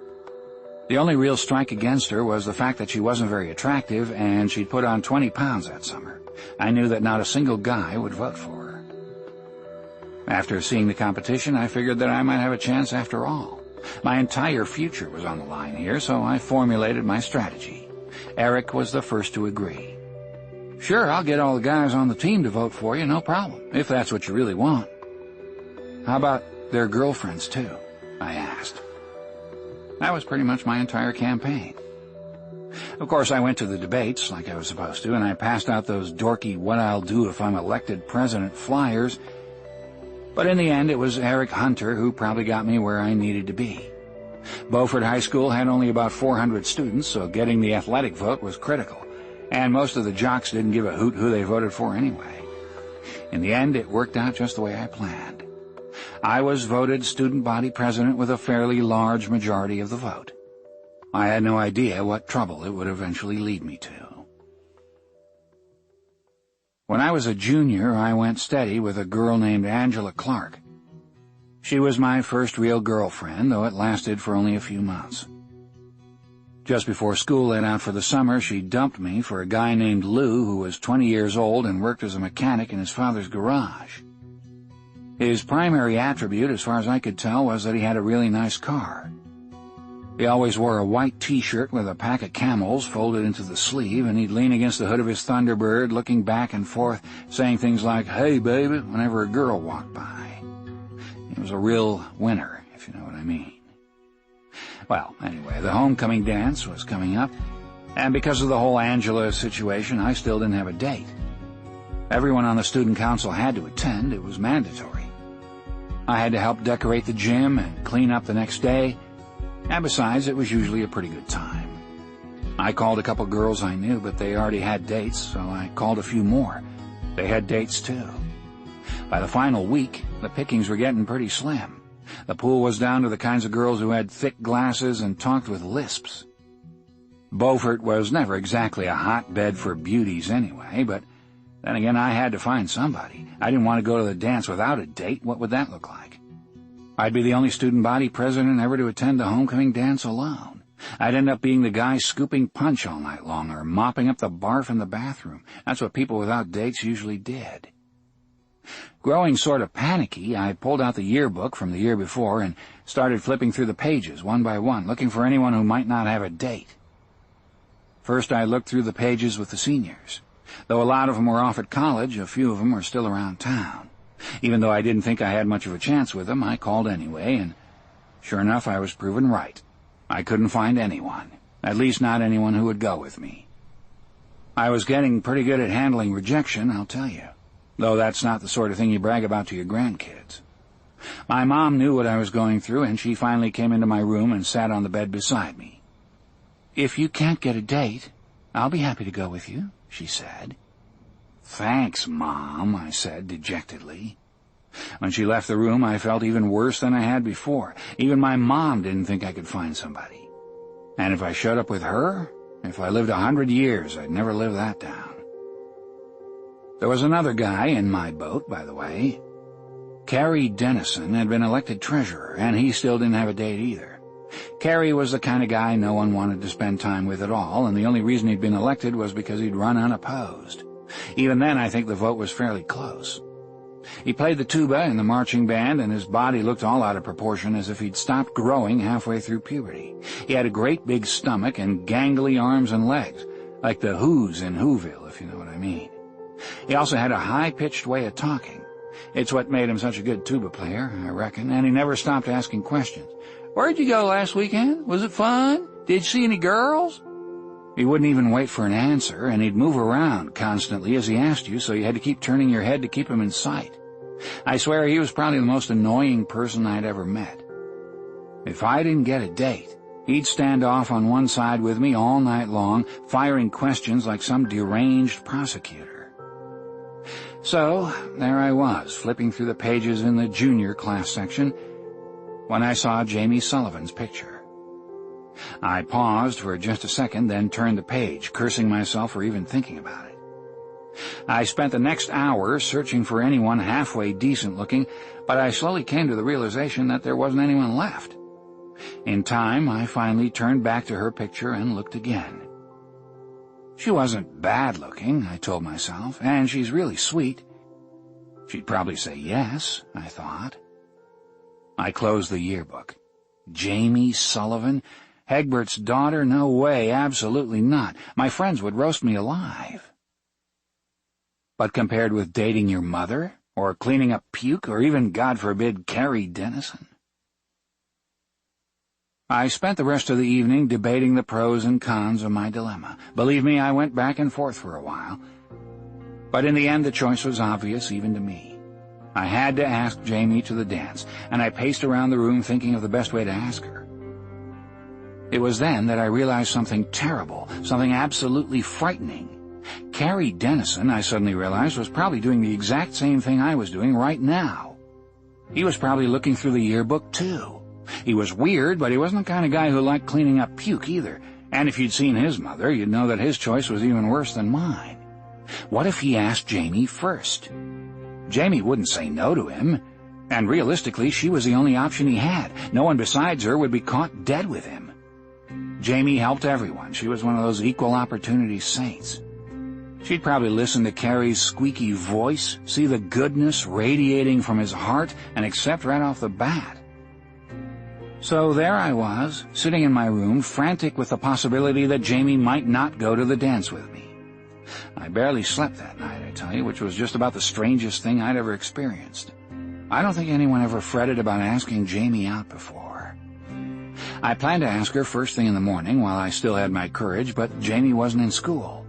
The only real strike against her was the fact that she wasn't very attractive, and she'd put on 20 pounds that summer. I knew that not a single guy would vote for her. After seeing the competition, I figured that I might have a chance after all. My entire future was on the line here, so I formulated my strategy. Eric was the first to agree. "Sure, I'll get all the guys on the team to vote for you, no problem, if that's what you really want." "How about their girlfriends, too?" I asked. That was pretty much my entire campaign. Of course, I went to the debates like I was supposed to, and I passed out those dorky "what I'll do if I'm elected president" flyers. But in the end, it was Eric Hunter who probably got me where I needed to be. Beaufort High School had only about 400 students, so getting the athletic vote was critical, and most of the jocks didn't give a hoot who they voted for anyway. In the end, it worked out just the way I planned. I was voted student body president with a fairly large majority of the vote. I had no idea what trouble it would eventually lead me to. When I was a junior, I went steady with a girl named Angela Clark. She was my first real girlfriend, though it lasted for only a few months. Just before school let out for the summer, she dumped me for a guy named Lou who was 20 years old and worked as a mechanic in his father's garage. His primary attribute, as far as I could tell, was that he had a really nice car. He always wore a white T-shirt with a pack of Camels folded into the sleeve, and he'd lean against the hood of his Thunderbird, looking back and forth, saying things like, "Hey, baby," whenever a girl walked by. He was a real winner, if you know what I mean. Well, anyway, the homecoming dance was coming up, and because of the whole Angela situation, I still didn't have a date. Everyone on the student council had to attend. It was mandatory. I had to help decorate the gym and clean up the next day, And besides, it was usually a pretty good time. I called a couple girls I knew, but they already had dates, so I called a few more. They had dates too. By the final week, the pickings were getting pretty slim. The pool was down to the kinds of girls who had thick glasses and talked with lisps. Beaufort was never exactly a hotbed for beauties anyway, but then again I had to find somebody. I didn't want to go to the dance without a date. What would that look like? I'd be the only student body president ever to attend the homecoming dance alone. I'd end up being the guy scooping punch all night long or mopping up the barf in the bathroom. That's what people without dates usually did. Growing sort of panicky, I pulled out the yearbook from the year before and started flipping through the pages one by one, looking for anyone who might not have a date. First, I looked through the pages with the seniors. Though a lot of them were off at college, a few of them were still around town. Even though I didn't think I had much of a chance with them, I called anyway, and sure enough, I was proven right. I couldn't find anyone, at least not anyone who would go with me. I was getting pretty good at handling rejection, I'll tell you, though that's not the sort of thing you brag about to your grandkids. My mom knew what I was going through, and she finally came into my room and sat on the bed beside me. "If you can't get a date, I'll be happy to go with you," she said. "Thanks, Mom," I said dejectedly. When she left the room, I felt even worse than I had before. Even my mom didn't think I could find somebody. And if I showed up with her, if I lived 100 years, I'd never live that down. There was another guy in my boat, by the way. Carrie Dennison had been elected treasurer, and he still didn't have a date either. Carrie was the kind of guy no one wanted to spend time with at all, and the only reason he'd been elected was because he'd run unopposed. Even then, I think the vote was fairly close. He played the tuba in the marching band, and his body looked all out of proportion, as if he'd stopped growing halfway through puberty. He had a great big stomach and gangly arms and legs, like the Who's in Whoville, if you know what I mean. He also had a high-pitched way of talking. It's what made him such a good tuba player, I reckon, and he never stopped asking questions. "Where'd you go last weekend? Was it fun? Did you see any girls?" He wouldn't even wait for an answer, and he'd move around constantly as he asked you, so you had to keep turning your head to keep him in sight. I swear he was probably the most annoying person I'd ever met. If I didn't get a date, he'd stand off on one side with me all night long, firing questions like some deranged prosecutor. So, there I was, flipping through the pages in the junior class section, when I saw Jamie Sullivan's picture. I paused for just a second, then turned the page, cursing myself for even thinking about it. I spent the next hour searching for anyone halfway decent-looking, but I slowly came to the realization that there wasn't anyone left. In time, I finally turned back to her picture and looked again. She wasn't bad-looking, I told myself, and she's really sweet. She'd probably say yes, I thought. I closed the yearbook. Jamie Sullivan? Egbert's daughter? No way, absolutely not. My friends would roast me alive. But compared with dating your mother, or cleaning up puke, or even, God forbid, Carrie Dennison. I spent the rest of the evening debating the pros and cons of my dilemma. Believe me, I went back and forth for a while. But in the end, the choice was obvious, even to me. I had to ask Jamie to the dance, and I paced around the room thinking of the best way to ask her. It was then that I realized something terrible, something absolutely frightening. Carrie Dennison, I suddenly realized, was probably doing the exact same thing I was doing right now. He was probably looking through the yearbook, too. He was weird, but he wasn't the kind of guy who liked cleaning up puke either. And if you'd seen his mother, you'd know that his choice was even worse than mine. What if he asked Jamie first? Jamie wouldn't say no to him, and realistically, she was the only option he had. No one besides her would be caught dead with him. Jamie helped everyone. She was one of those equal opportunity saints. She'd probably listen to Carrie's squeaky voice, see the goodness radiating from his heart, and accept right off the bat. So there I was, sitting in my room, frantic with the possibility that Jamie might not go to the dance with me. I barely slept that night, I tell you, which was just about the strangest thing I'd ever experienced. I don't think anyone ever fretted about asking Jamie out before. I planned to ask her first thing in the morning while I still had my courage, but Jamie wasn't in school.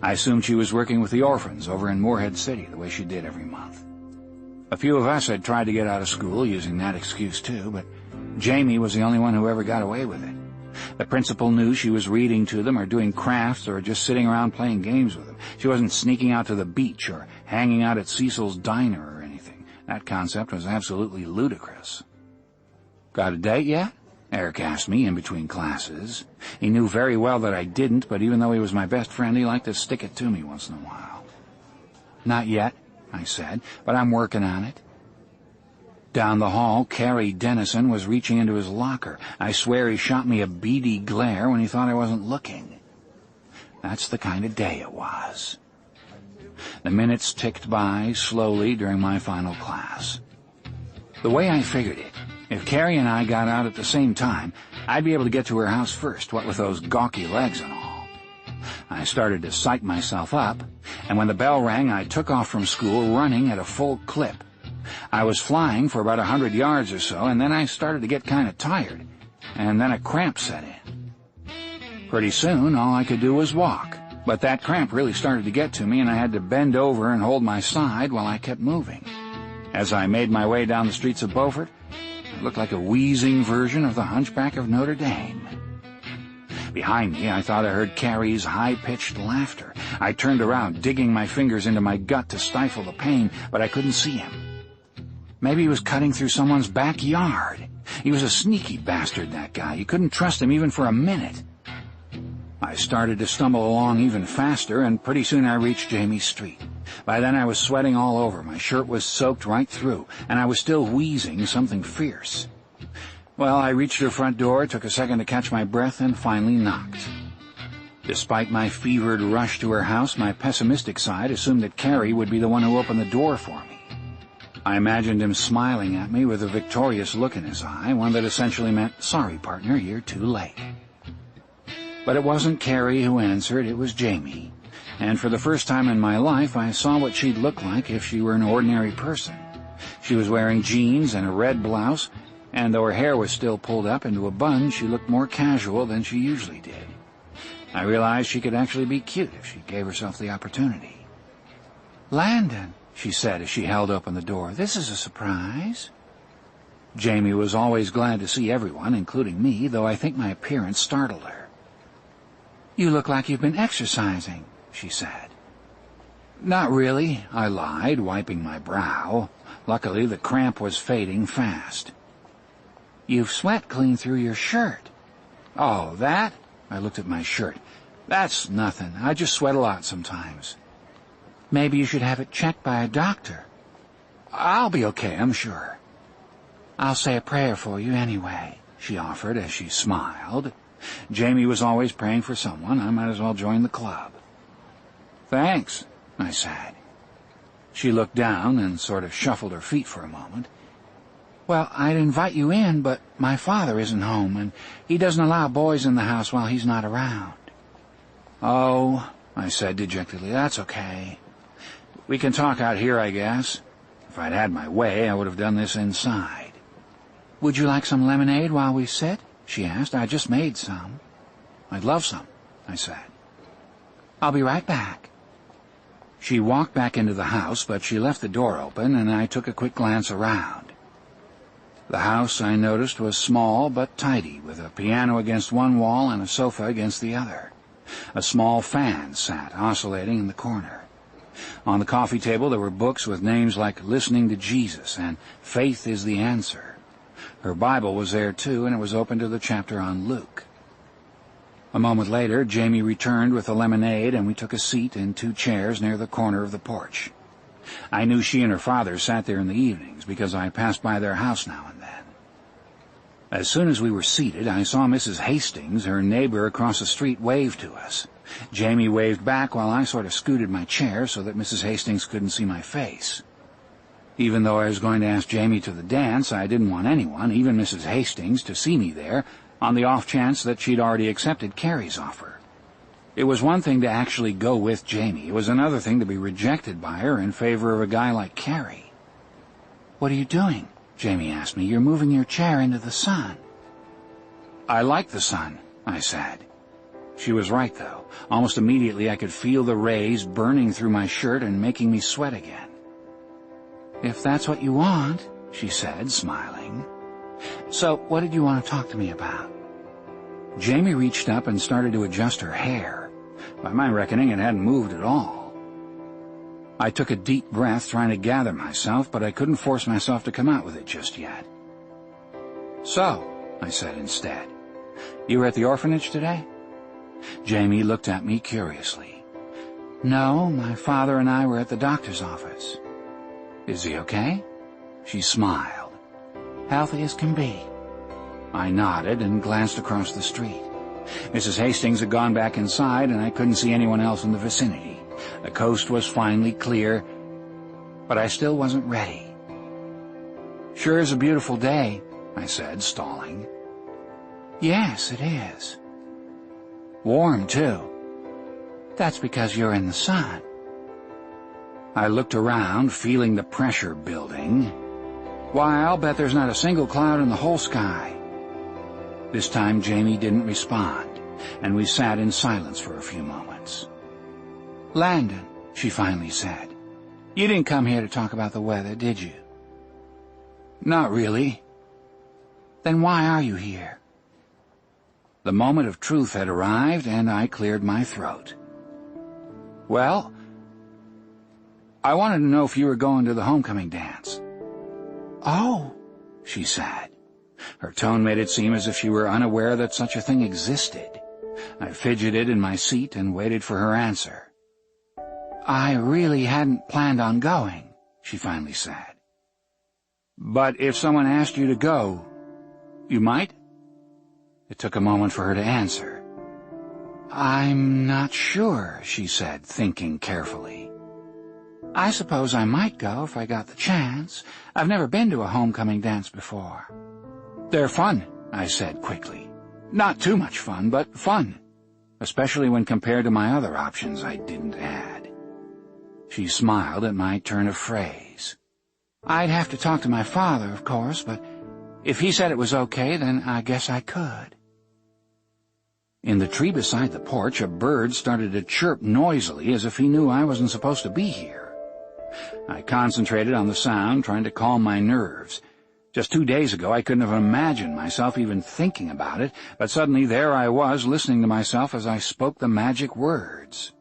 I assumed she was working with the orphans over in Moorhead City, the way she did every month. A few of us had tried to get out of school using that excuse too, but Jamie was the only one who ever got away with it. The principal knew she was reading to them or doing crafts or just sitting around playing games with them. She wasn't sneaking out to the beach or hanging out at Cecil's diner or anything. That concept was absolutely ludicrous. "Got a date yet?" Eric asked me in between classes. He knew very well that I didn't, but even though he was my best friend, he liked to stick it to me once in a while. "Not yet," I said, "but I'm working on it." Down the hall, Carrie Dennison was reaching into his locker. I swear he shot me a beady glare when he thought I wasn't looking. That's the kind of day it was. The minutes ticked by slowly during my final class. The way I figured it, if Carrie and I got out at the same time, I'd be able to get to her house first, what with those gawky legs and all. I started to psych myself up, and when the bell rang, I took off from school running at a full clip. I was flying for about 100 yards or so, and then I started to get kind of tired, and then a cramp set in. Pretty soon, all I could do was walk, but that cramp really started to get to me, and I had to bend over and hold my side while I kept moving. As I made my way down the streets of Beaufort, it looked like a wheezing version of the Hunchback of Notre Dame. Behind me, I thought I heard Carrie's high-pitched laughter. I turned around, digging my fingers into my gut to stifle the pain, but I couldn't see him. Maybe he was cutting through someone's backyard. He was a sneaky bastard, that guy. You couldn't trust him even for a minute. I started to stumble along even faster, and pretty soon I reached Jamie's street. By then I was sweating all over. My shirt was soaked right through, and I was still wheezing something fierce. Well, I reached her front door, took a second to catch my breath, and finally knocked. Despite my fevered rush to her house, my pessimistic side assumed that Carrie would be the one who opened the door for me. I imagined him smiling at me with a victorious look in his eye, one that essentially meant, "Sorry, partner, you're too late." But it wasn't Carrie who answered, it was Jamie. And for the first time in my life, I saw what she'd look like if she were an ordinary person. She was wearing jeans and a red blouse, and though her hair was still pulled up into a bun, she looked more casual than she usually did. I realized she could actually be cute if she gave herself the opportunity. "Landon," she said as she held open the door, "this is a surprise." Jamie was always glad to see everyone, including me, though I think my appearance startled her. "You look like you've been exercising," she said. "Not really," I lied, wiping my brow. Luckily, the cramp was fading fast. "You've sweat clean through your shirt." "Oh, that?" I looked at my shirt. "That's nothing. I just sweat a lot sometimes." "Maybe you should have it checked by a doctor." "I'll be okay, I'm sure." "I'll say a prayer for you anyway," she offered as she smiled. Jamie was always praying for someone. I might as well join the club. "Thanks," I said. She looked down and sort of shuffled her feet for a moment. "Well, I'd invite you in, but my father isn't home, and he doesn't allow boys in the house while he's not around." "Oh," I said dejectedly, "that's okay. We can talk out here, I guess. If I'd had my way, I would have done this inside." "Would you like some lemonade while we sit?" she asked. "I just made some." "I'd love some," I said. "I'll be right back." She walked back into the house, but she left the door open, and I took a quick glance around. The house, I noticed, was small but tidy, with a piano against one wall and a sofa against the other. A small fan sat oscillating in the corner. On the coffee table there were books with names like Listening to Jesus and Faith is the Answer. Her Bible was there too, and it was open to the chapter on Luke. A moment later, Jamie returned with a lemonade, and we took a seat in 2 chairs near the corner of the porch. I knew she and her father sat there in the evenings because I passed by their house now and then. As soon as we were seated, I saw Mrs. Hastings, her neighbor across the street, wave to us. Jamie waved back while I sort of scooted my chair so that Mrs. Hastings couldn't see my face. Even though I was going to ask Jamie to the dance, I didn't want anyone, even Mrs. Hastings, to see me there, on the off chance that she'd already accepted Carrie's offer. It was one thing to actually go with Jamie. It was another thing to be rejected by her in favor of a guy like Carrie. "What are you doing?" Jamie asked me. "You're moving your chair into the sun." "I like the sun," I said. She was right, though. Almost immediately I could feel the rays burning through my shirt and making me sweat again. "If that's what you want," she said, smiling. So, what did you want to talk to me about? Jamie reached up and started to adjust her hair. By my reckoning, it hadn't moved at all. I took a deep breath, trying to gather myself, but I couldn't force myself to come out with it just yet. So, I said instead, you were at the orphanage today? Jamie looked at me curiously. No, my father and I were at the doctor's office. Is he okay? She smiled. Healthy as can be. I nodded and glanced across the street. Mrs. Hastings had gone back inside, and I couldn't see anyone else in the vicinity. The coast was finally clear, but I still wasn't ready. Sure is a beautiful day, I said, stalling. Yes, it is. Warm, too. That's because you're in the sun. I looked around, feeling the pressure building. Why, I'll bet there's not a single cloud in the whole sky. This time Jamie didn't respond, and we sat in silence for a few moments. Landon, she finally said, you didn't come here to talk about the weather, did you? Not really. Then why are you here? The moment of truth had arrived, and I cleared my throat. Well, I wanted to know if you were going to the homecoming dance. Oh, she said. Her tone made it seem as if she were unaware that such a thing existed. I fidgeted in my seat and waited for her answer. I really hadn't planned on going, she finally said. But if someone asked you to go, you might? It took a moment for her to answer. I'm not sure, she said, thinking carefully. I suppose I might go if I got the chance. I've never been to a homecoming dance before. They're fun, I said quickly. Not too much fun, but fun, especially when compared to my other options I didn't add. She smiled at my turn of phrase. I'd have to talk to my father, of course, but if he said it was okay, then I guess I could. In the tree beside the porch, a bird started to chirp noisily as if he knew I wasn't supposed to be here. I concentrated on the sound, trying to calm my nerves. Just 2 days ago, I couldn't have imagined myself even thinking about it, but suddenly there I was, listening to myself as I spoke the magic words.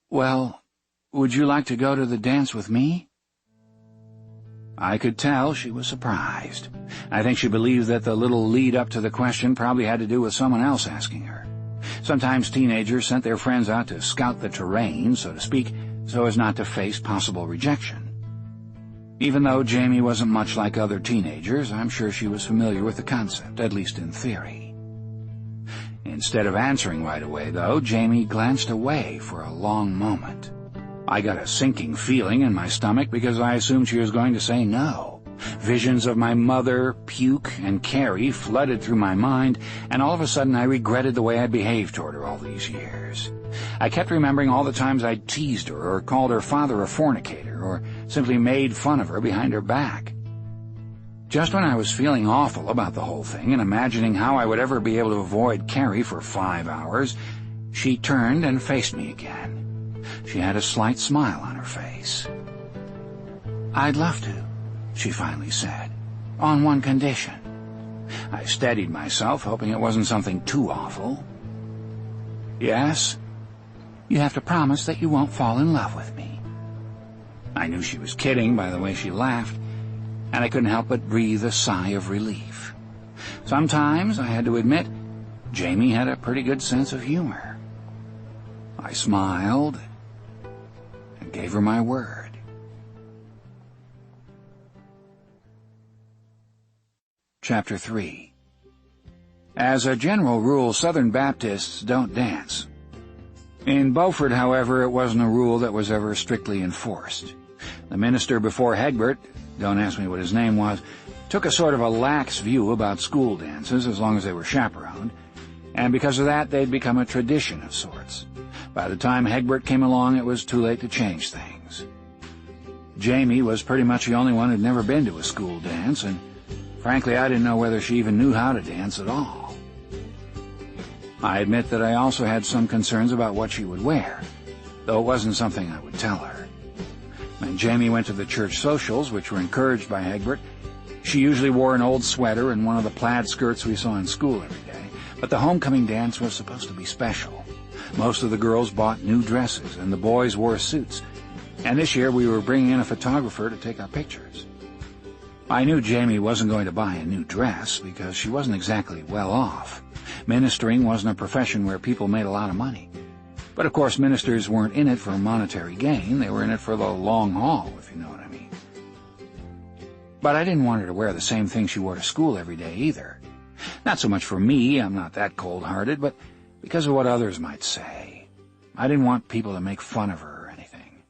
Well, would you like to go to the dance with me? I could tell she was surprised. I think she believed that the little lead up to the question probably had to do with someone else asking her. Sometimes teenagers sent their friends out to scout the terrain, so to speak, so as not to face possible rejection. Even though Jamie wasn't much like other teenagers, I'm sure she was familiar with the concept, at least in theory. Instead of answering right away, though, Jamie glanced away for a long moment. I got a sinking feeling in my stomach because I assumed she was going to say no. Visions of my mother, Puke, and Carrie flooded through my mind, and all of a sudden I regretted the way I'd behaved toward her all these years. I kept remembering all the times I'd teased her or called her father a fornicator or simply made fun of her behind her back. Just when I was feeling awful about the whole thing and imagining how I would ever be able to avoid Carrie for 5 hours, she turned and faced me again. She had a slight smile on her face. I'd love to, she finally said, on one condition. I steadied myself, hoping it wasn't something too awful. Yes? You have to promise that you won't fall in love with me. I knew she was kidding by the way she laughed, and I couldn't help but breathe a sigh of relief. Sometimes, I had to admit, Jamie had a pretty good sense of humor. I smiled and gave her my word. Chapter 3. As a general rule, Southern Baptists don't dance. In Beaufort, however, it wasn't a rule that was ever strictly enforced. The minister before Hegbert, don't ask me what his name was, took a sort of a lax view about school dances as long as they were chaperoned, and because of that they'd become a tradition of sorts. By the time Hegbert came along, it was too late to change things. Jamie was pretty much the only one who'd never been to a school dance, and frankly I didn't know whether she even knew how to dance at all. I admit that I also had some concerns about what she would wear, though it wasn't something I would tell her. When Jamie went to the church socials, which were encouraged by Hegbert, She usually wore an old sweater and one of the plaid skirts we saw in school every day, but the homecoming dance was supposed to be special. Most of the girls bought new dresses, and the boys wore suits, and this year we were bringing in a photographer to take our pictures. I knew Jamie wasn't going to buy a new dress because she wasn't exactly well off. Ministering wasn't a profession where people made a lot of money. But of course ministers weren't in it for monetary gain, they were in it for the long haul, if you know what I mean. But I didn't want her to wear the same thing she wore to school every day either. Not so much for me, I'm not that cold-hearted, but because of what others might say. I didn't want people to make fun of her or anything.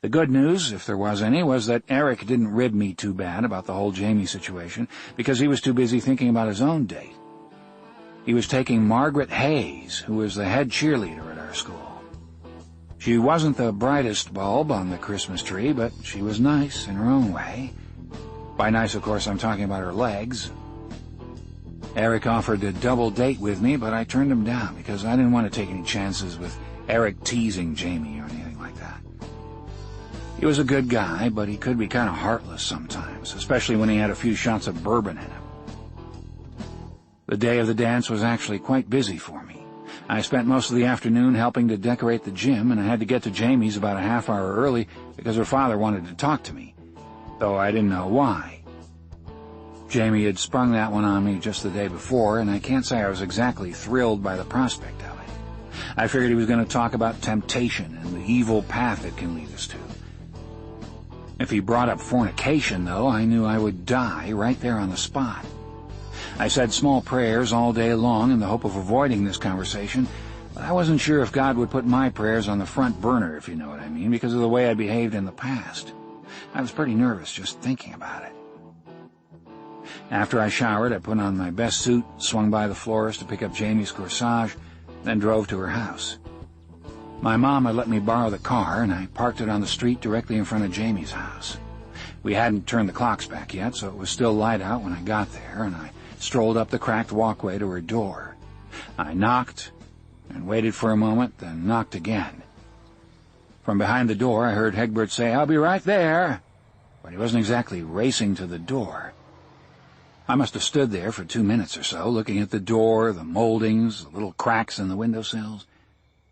The good news, if there was any, was that Eric didn't rib me too bad about the whole Jamie situation because he was too busy thinking about his own date. He was taking Margaret Hayes, who was the head cheerleader at our school. She wasn't the brightest bulb on the Christmas tree, but she was nice in her own way. By nice, of course, I'm talking about her legs. Eric offered to double date with me, but I turned him down because I didn't want to take any chances with Eric teasing Jamie or anything like that. He was a good guy, but he could be kind of heartless sometimes, especially when he had a few shots of bourbon in him. The day of the dance was actually quite busy for me. I spent most of the afternoon helping to decorate the gym, and I had to get to Jamie's about a half hour early because her father wanted to talk to me, though I didn't know why. Jamie had sprung that one on me just the day before, and I can't say I was exactly thrilled by the prospect of it. I figured he was going to talk about temptation and the evil path it can lead us to. If he brought up fornication, though, I knew I would die right there on the spot. I said small prayers all day long in the hope of avoiding this conversation, but I wasn't sure if God would put my prayers on the front burner, if you know what I mean, because of the way I behaved in the past. I was pretty nervous just thinking about it. After I showered, I put on my best suit, swung by the florist to pick up Jamie's corsage, then drove to her house. My mom had let me borrow the car, and I parked it on the street directly in front of Jamie's house. We hadn't turned the clocks back yet, so it was still light out when I got there, and I strolled up the cracked walkway to her door. I knocked and waited for a moment, then knocked again. From behind the door, I heard Hegbert say, "I'll be right there," but he wasn't exactly racing to the door. I must have stood there for 2 minutes or so, looking at the door, the moldings, the little cracks in the windowsills.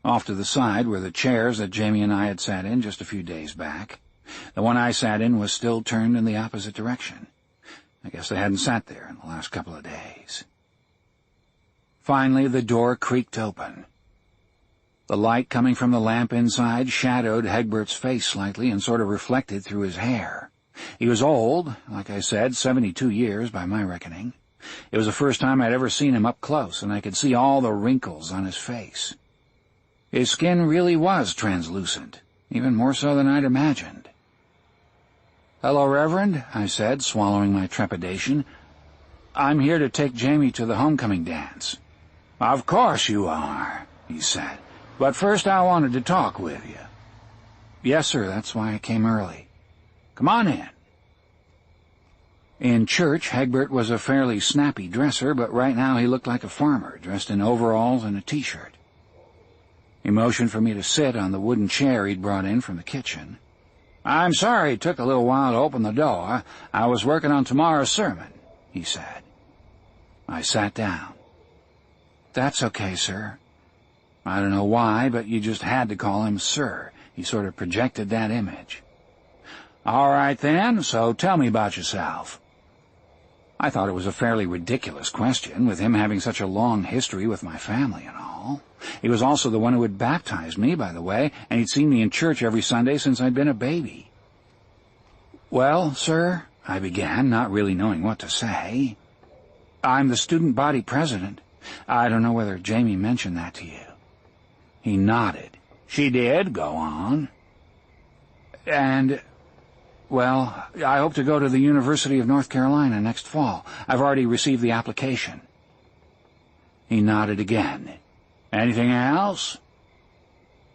Off to the side were the chairs that Jamie and I had sat in just a few days back. The one I sat in was still turned in the opposite direction. I guess they hadn't sat there in the last couple of days. Finally, the door creaked open. The light coming from the lamp inside shadowed Hegbert's face slightly and sort of reflected through his hair. He was old, like I said, 72 years by my reckoning. It was the first time I'd ever seen him up close, and I could see all the wrinkles on his face. His skin really was translucent, even more so than I'd imagined. "Hello, Reverend," I said, swallowing my trepidation. "I'm here to take Jamie to the homecoming dance." "Of course you are," he said. "But first I wanted to talk with you." "Yes, sir, that's why I came early." "Come on in." In church, Hegbert was a fairly snappy dresser, but right now he looked like a farmer, dressed in overalls and a T-shirt. He motioned for me to sit on the wooden chair he'd brought in from the kitchen. "I'm sorry it took a little while to open the door. I was working on tomorrow's sermon," he said. I sat down. "That's okay, sir." I don't know why, but you just had to call him sir. He sort of projected that image. "All right, then, so tell me about yourself." I thought it was a fairly ridiculous question, with him having such a long history with my family and all. He was also the one who had baptized me, by the way, and he'd seen me in church every Sunday since I'd been a baby. "Well, sir," I began, not really knowing what to say. "I'm the student body president. I don't know whether Jamie mentioned that to you." He nodded. "She did. Go on." "And... well, I hope to go to the University of North Carolina next fall. I've already received the application." He nodded again. "Anything else?"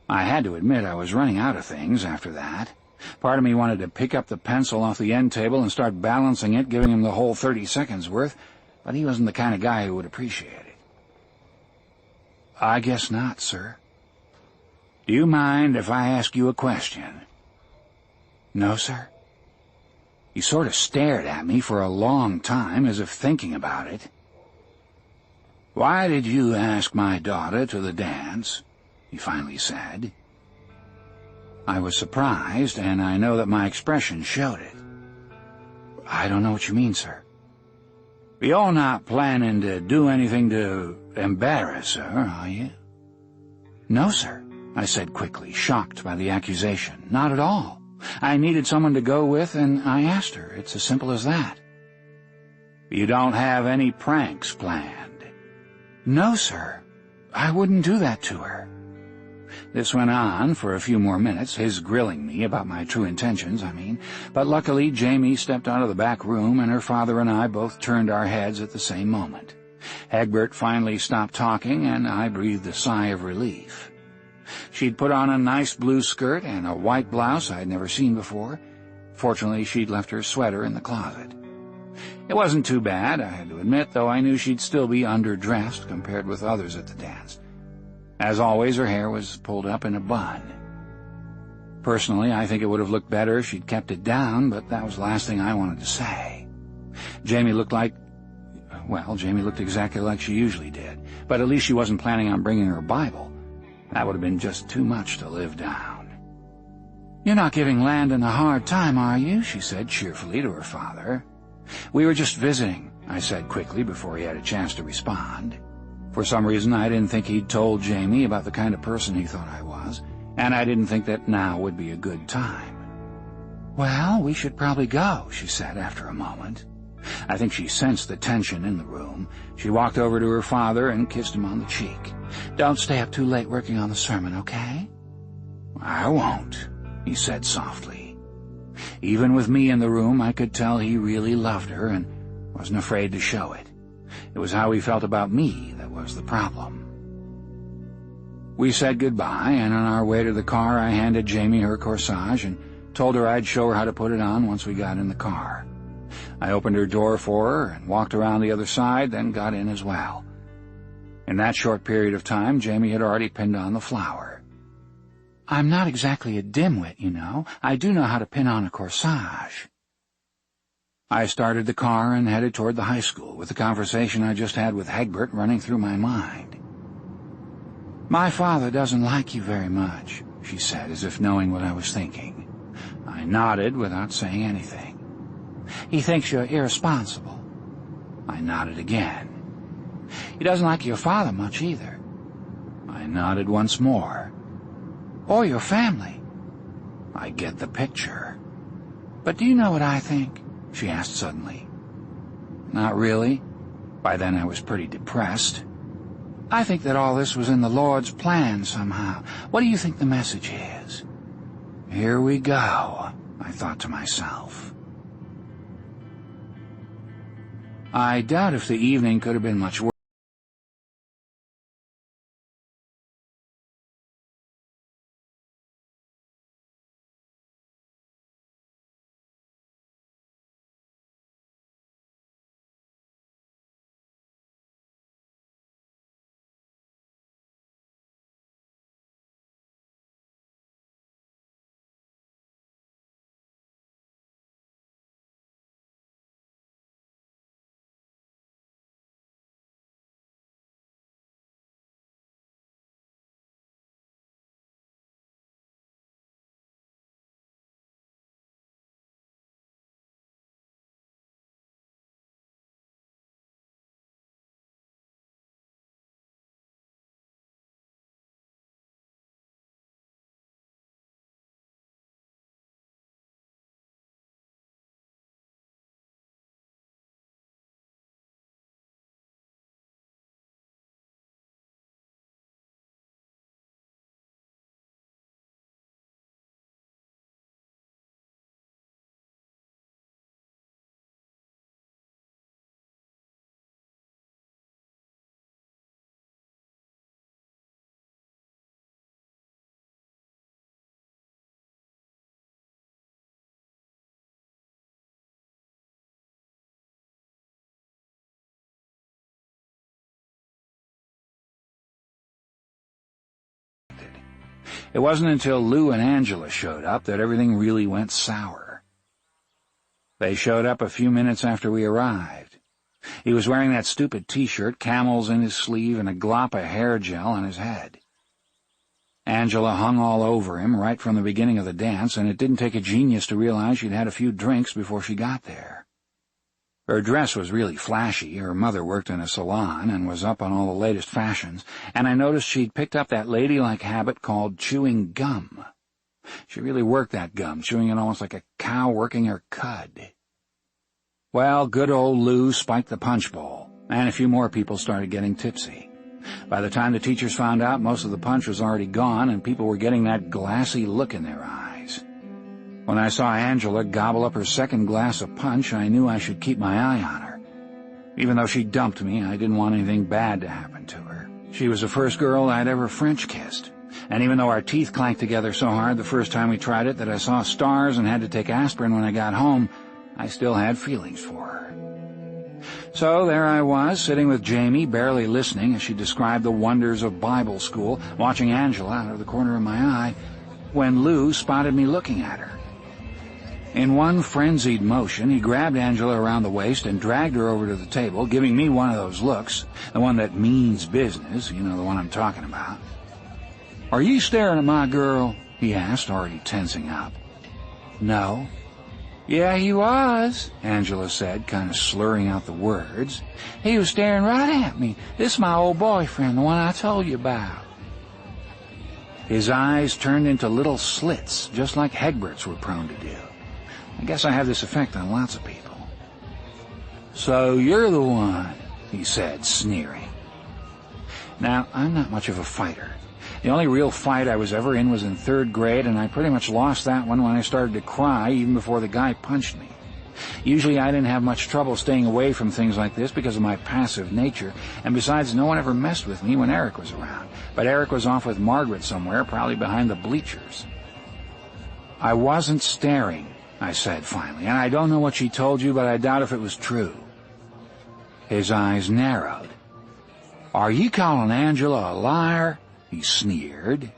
I had to admit I was running out of things after that. Part of me wanted to pick up the pencil off the end table and start balancing it, giving him the whole 30 seconds worth, but he wasn't the kind of guy who would appreciate it. "I guess not, sir." "Do you mind if I ask you a question?" "No, sir." He sort of stared at me for a long time, as if thinking about it. "Why did you ask my daughter to the dance?" he finally said. I was surprised, and I know that my expression showed it. "I don't know what you mean, sir." "You're not planning to do anything to embarrass her, are you?" "No, sir," I said quickly, shocked by the accusation. "Not at all. I needed someone to go with, and I asked her. It's as simple as that." "You don't have any pranks planned?" "No, sir. I wouldn't do that to her." This went on for a few more minutes, his grilling me about my true intentions, but luckily Jamie stepped out of the back room, and her father and I both turned our heads at the same moment. Egbert finally stopped talking, and I breathed a sigh of relief. She'd put on a nice blue skirt and a white blouse I'd never seen before. Fortunately, she'd left her sweater in the closet. It wasn't too bad, I had to admit, though I knew she'd still be underdressed compared with others at the dance. As always, her hair was pulled up in a bun. Personally, I think it would have looked better if she'd kept it down, but that was the last thing I wanted to say. Jamie looked exactly like she usually did, but at least she wasn't planning on bringing her Bible. That would have been just too much to live down. "You're not giving Landon a hard time, are you?" she said cheerfully to her father. "We were just visiting," I said quickly before he had a chance to respond. For some reason, I didn't think he'd told Jamie about the kind of person he thought I was, and I didn't think that now would be a good time. "Well, we should probably go," she said after a moment. I think she sensed the tension in the room. She walked over to her father and kissed him on the cheek. "Don't stay up too late working on the sermon, okay?" "I won't," he said softly. Even with me in the room, I could tell he really loved her and wasn't afraid to show it. It was how he felt about me that was the problem. We said goodbye, and on our way to the car I handed Jamie her corsage and told her I'd show her how to put it on once we got in the car. I opened her door for her and walked around the other side, then got in as well. In that short period of time, Jamie had already pinned on the flower. "I'm not exactly a dimwit, you know. I do know how to pin on a corsage." I started the car and headed toward the high school, with the conversation I just had with Egbert running through my mind. "My father doesn't like you very much," she said, as if knowing what I was thinking. I nodded without saying anything. "He thinks you're irresponsible." I nodded again. "He doesn't like your father much either." I nodded once more. "Or your family." I get the picture. "But do you know what I think?" she asked suddenly. "Not really." By then I was pretty depressed. "I think that all this was in the Lord's plan somehow. What do you think the message is?" Here we go, I thought to myself. I doubt if the evening could have been much worse. It wasn't until Lou and Angela showed up that everything really went sour. They showed up a few minutes after we arrived. He was wearing that stupid T-shirt, camels in his sleeve, and a glop of hair gel on his head. Angela hung all over him right from the beginning of the dance, and it didn't take a genius to realize she'd had a few drinks before she got there. Her dress was really flashy. Her mother worked in a salon and was up on all the latest fashions, and I noticed she'd picked up that ladylike habit called chewing gum. She really worked that gum, chewing it almost like a cow working her cud. Well, good old Lou spiked the punch bowl, and a few more people started getting tipsy. By the time the teachers found out, most of the punch was already gone, and people were getting that glassy look in their eyes. When I saw Angela gobble up her second glass of punch, I knew I should keep my eye on her. Even though she dumped me, I didn't want anything bad to happen to her. She was the first girl I'd ever French kissed, and even though our teeth clanked together so hard the first time we tried it that I saw stars and had to take aspirin when I got home, I still had feelings for her. So there I was, sitting with Jamie, barely listening as she described the wonders of Bible school, watching Angela out of the corner of my eye, when Lou spotted me looking at her. In one frenzied motion, he grabbed Angela around the waist and dragged her over to the table, giving me one of those looks, the one that means business, you know, the one I'm talking about. "Are you staring at my girl?" he asked, already tensing up. "No." "Yeah, he was," Angela said, kind of slurring out the words. "He was staring right at me. This is my old boyfriend, the one I told you about." His eyes turned into little slits, just like Hegbert's were prone to do. I guess I have this effect on lots of people. "So you're the one," he said, sneering. Now, I'm not much of a fighter. The only real fight I was ever in was in 3rd grade, and I pretty much lost that one when I started to cry even before the guy punched me. Usually I didn't have much trouble staying away from things like this because of my passive nature, and besides, no one ever messed with me when Eric was around. But Eric was off with Margaret somewhere, probably behind the bleachers. "I wasn't staring," I said finally, "and I don't know what she told you, but I doubt if it was true." His eyes narrowed. "Are you calling Angela a liar?" he sneered.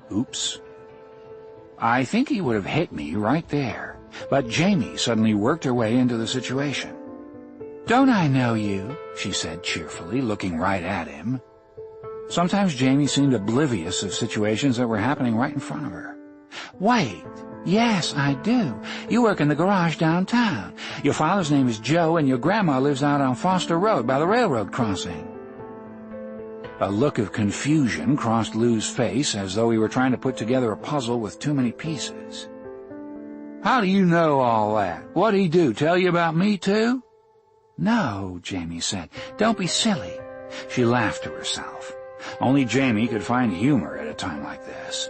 Oops. I think he would have hit me right there, but Jamie suddenly worked her way into the situation. "Don't I know you?" she said cheerfully, looking right at him. Sometimes Jamie seemed oblivious of situations that were happening right in front of her. "Wait. Yes, I do. You work in the garage downtown. Your father's name is Joe, and your grandma lives out on Foster Road by the railroad crossing." A look of confusion crossed Lou's face, as though he were trying to put together a puzzle with too many pieces. "How do you know all that? What'd he do, tell you about me, too?" "No," Jamie said. "Don't be silly." She laughed to herself. Only Jamie could find humor at a time like this.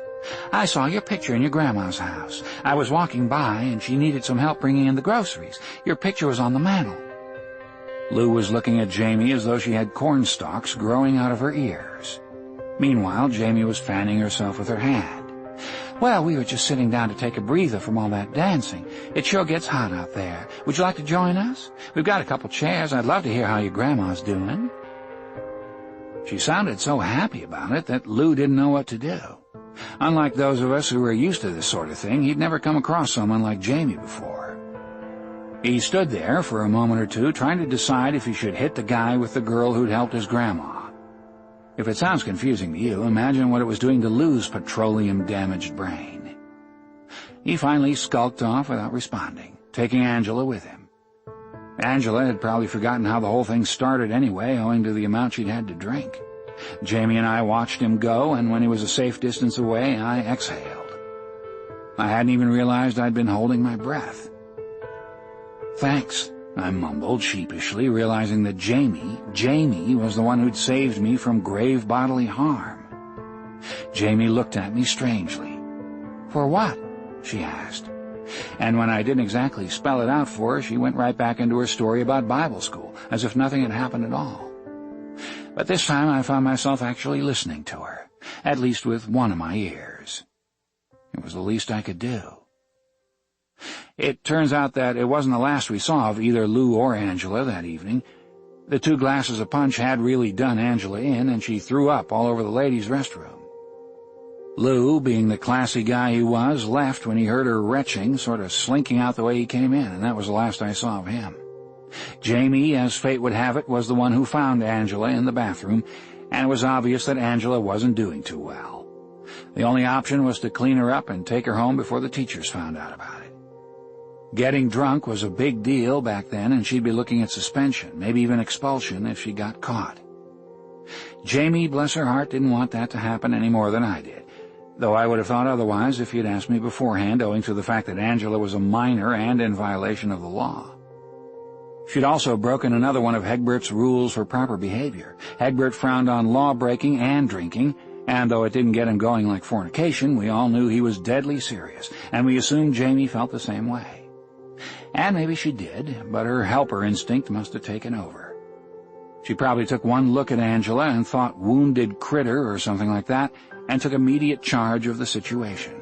"I saw your picture in your grandma's house. I was walking by, and she needed some help bringing in the groceries. Your picture was on the mantel." Lou was looking at Jamie as though she had corn stalks growing out of her ears. Meanwhile, Jamie was fanning herself with her hand. "Well, we were just sitting down to take a breather from all that dancing. It sure gets hot out there. Would you like to join us? We've got a couple chairs. I'd love to hear how your grandma's doing." She sounded so happy about it that Lou didn't know what to do. Unlike those of us who were used to this sort of thing, he'd never come across someone like Jamie before. He stood there for a moment or two, trying to decide if he should hit the guy with the girl who'd helped his grandma. If it sounds confusing to you, imagine what it was doing to Lou's petroleum-damaged brain. He finally skulked off without responding, taking Angela with him. Angela had probably forgotten how the whole thing started anyway, owing to the amount she'd had to drink. Jamie and I watched him go, and when he was a safe distance away, I exhaled. I hadn't even realized I'd been holding my breath. "Thanks," I mumbled sheepishly, realizing that Jamie was the one who'd saved me from grave bodily harm. Jamie looked at me strangely. "For what?" she asked. And when I didn't exactly spell it out for her, she went right back into her story about Bible school, as if nothing had happened at all. But this time I found myself actually listening to her, at least with one of my ears. It was the least I could do. It turns out that it wasn't the last we saw of either Lou or Angela that evening. The 2 glasses of punch had really done Angela in, and she threw up all over the ladies' restroom. Lou, being the classy guy he was, left when he heard her retching, sort of slinking out the way he came in, and that was the last I saw of him. Jamie, as fate would have it, was the one who found Angela in the bathroom, and it was obvious that Angela wasn't doing too well. The only option was to clean her up and take her home before the teachers found out about it. Getting drunk was a big deal back then, and she'd be looking at suspension, maybe even expulsion, if she got caught. Jamie, bless her heart, didn't want that to happen any more than I did, though I would have thought otherwise if you'd asked me beforehand, owing to the fact that Angela was a minor and in violation of the law. She'd also broken another one of Hegbert's rules for proper behavior. Hegbert frowned on law-breaking and drinking, and though it didn't get him going like fornication, we all knew he was deadly serious, and we assumed Jamie felt the same way. And maybe she did, but her helper instinct must have taken over. She probably took one look at Angela and thought wounded critter or something like that, and took immediate charge of the situation.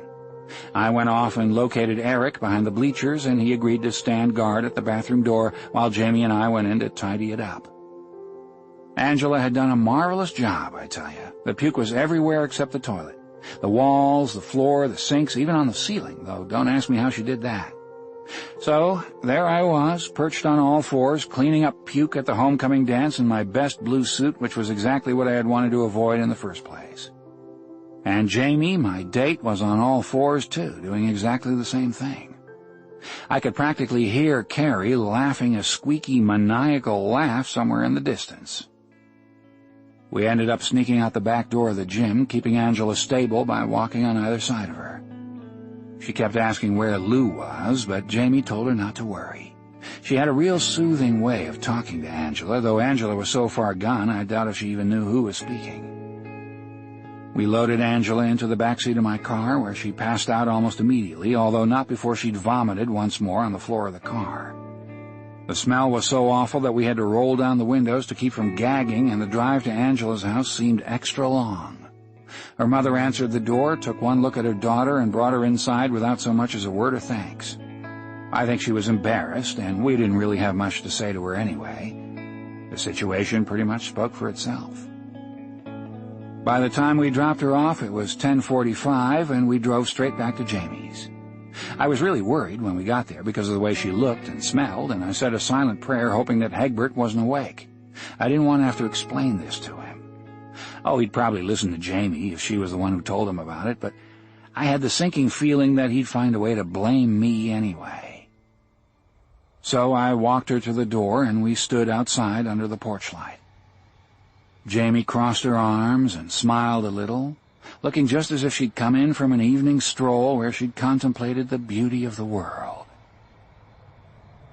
I went off and located Eric behind the bleachers, and he agreed to stand guard at the bathroom door while Jamie and I went in to tidy it up. Angela had done a marvelous job, I tell you. The puke was everywhere except the toilet. The walls, the floor, the sinks, even on the ceiling, though don't ask me how she did that. So there I was, perched on all fours, cleaning up puke at the homecoming dance in my best blue suit, which was exactly what I had wanted to avoid in the first place. And Jamie, my date, was on all fours too, doing exactly the same thing. I could practically hear Carrie laughing a squeaky, maniacal laugh somewhere in the distance. We ended up sneaking out the back door of the gym, keeping Angela stable by walking on either side of her. She kept asking where Lou was, but Jamie told her not to worry. She had a real soothing way of talking to Angela, though Angela was so far gone I doubt if she even knew who was speaking. We loaded Angela into the backseat of my car, where she passed out almost immediately, although not before she'd vomited once more on the floor of the car. The smell was so awful that we had to roll down the windows to keep from gagging, and the drive to Angela's house seemed extra long. Her mother answered the door, took one look at her daughter, and brought her inside without so much as a word of thanks. I think she was embarrassed, and we didn't really have much to say to her anyway. The situation pretty much spoke for itself. By the time we dropped her off, it was 10:45, and we drove straight back to Jamie's. I was really worried when we got there because of the way she looked and smelled, and I said a silent prayer hoping that Hegbert wasn't awake. I didn't want to have to explain this to him. Oh, he'd probably listen to Jamie if she was the one who told him about it, but I had the sinking feeling that he'd find a way to blame me anyway. So I walked her to the door, and we stood outside under the porch light. Jamie crossed her arms and smiled a little, looking just as if she'd come in from an evening stroll where she'd contemplated the beauty of the world.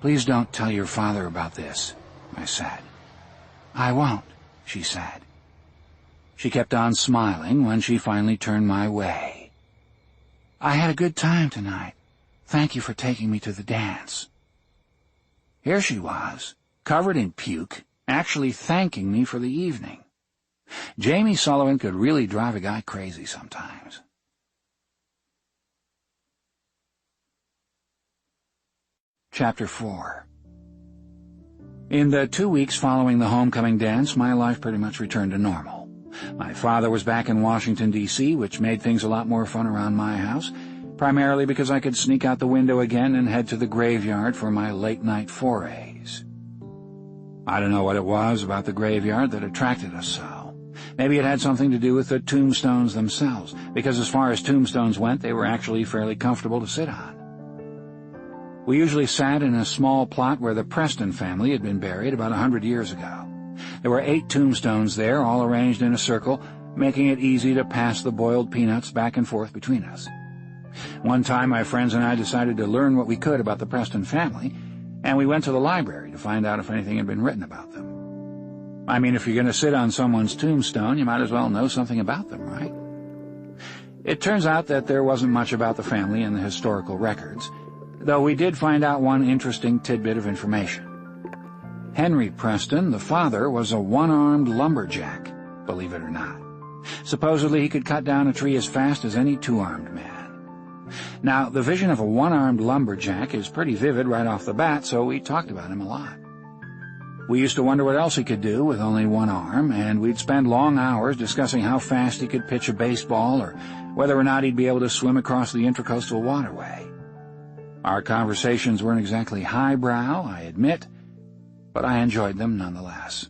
"Please don't tell your father about this," I said. "I won't," she said. She kept on smiling when she finally turned my way. "I had a good time tonight. Thank you for taking me to the dance." Here she was, covered in puke, actually thanking me for the evening. Jamie Sullivan could really drive a guy crazy sometimes. Chapter 4. In the 2 weeks following the homecoming dance, my life pretty much returned to normal. My father was back in Washington, D.C., which made things a lot more fun around my house, primarily because I could sneak out the window again and head to the graveyard for my late-night forays. I don't know what it was about the graveyard that attracted us so. Maybe it had something to do with the tombstones themselves, because as far as tombstones went, they were actually fairly comfortable to sit on. We usually sat in a small plot where the Preston family had been buried about 100 years ago. There were 8 tombstones there, all arranged in a circle, making it easy to pass the boiled peanuts back and forth between us. One time my friends and I decided to learn what we could about the Preston family, and we went to the library to find out if anything had been written about them. I mean, if you're going to sit on someone's tombstone, you might as well know something about them, right? It turns out that there wasn't much about the family in the historical records, though we did find out one interesting tidbit of information. Henry Preston, the father, was a one-armed lumberjack, believe it or not. Supposedly he could cut down a tree as fast as any two-armed man. Now, the vision of a one-armed lumberjack is pretty vivid right off the bat, so we talked about him a lot. We used to wonder what else he could do with only one arm, and we'd spend long hours discussing how fast he could pitch a baseball or whether or not he'd be able to swim across the Intracoastal Waterway. Our conversations weren't exactly highbrow, I admit, but I enjoyed them nonetheless.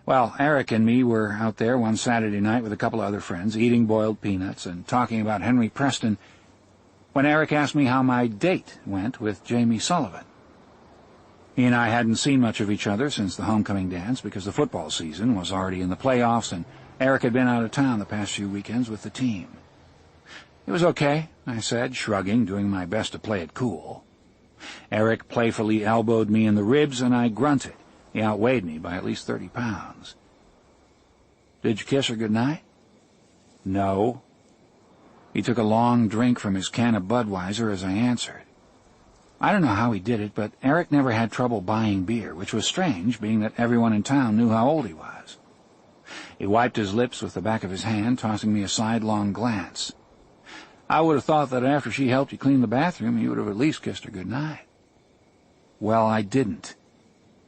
Well, Eric and me were out there one Saturday night with a couple of other friends, eating boiled peanuts and talking about Henry Preston, when Eric asked me how my date went with Jamie Sullivan. He and I hadn't seen much of each other since the homecoming dance because the football season was already in the playoffs and Eric had been out of town the past few weekends with the team. It was okay, I said, shrugging, doing my best to play it cool. Eric playfully elbowed me in the ribs and I grunted. He outweighed me by at least 30 pounds. Did you kiss her goodnight? No. He took a long drink from his can of Budweiser as I answered. I don't know how he did it, but Eric never had trouble buying beer, which was strange, being that everyone in town knew how old he was. He wiped his lips with the back of his hand, tossing me a sidelong glance. I would have thought that after she helped you clean the bathroom, you would have at least kissed her goodnight. Well, I didn't.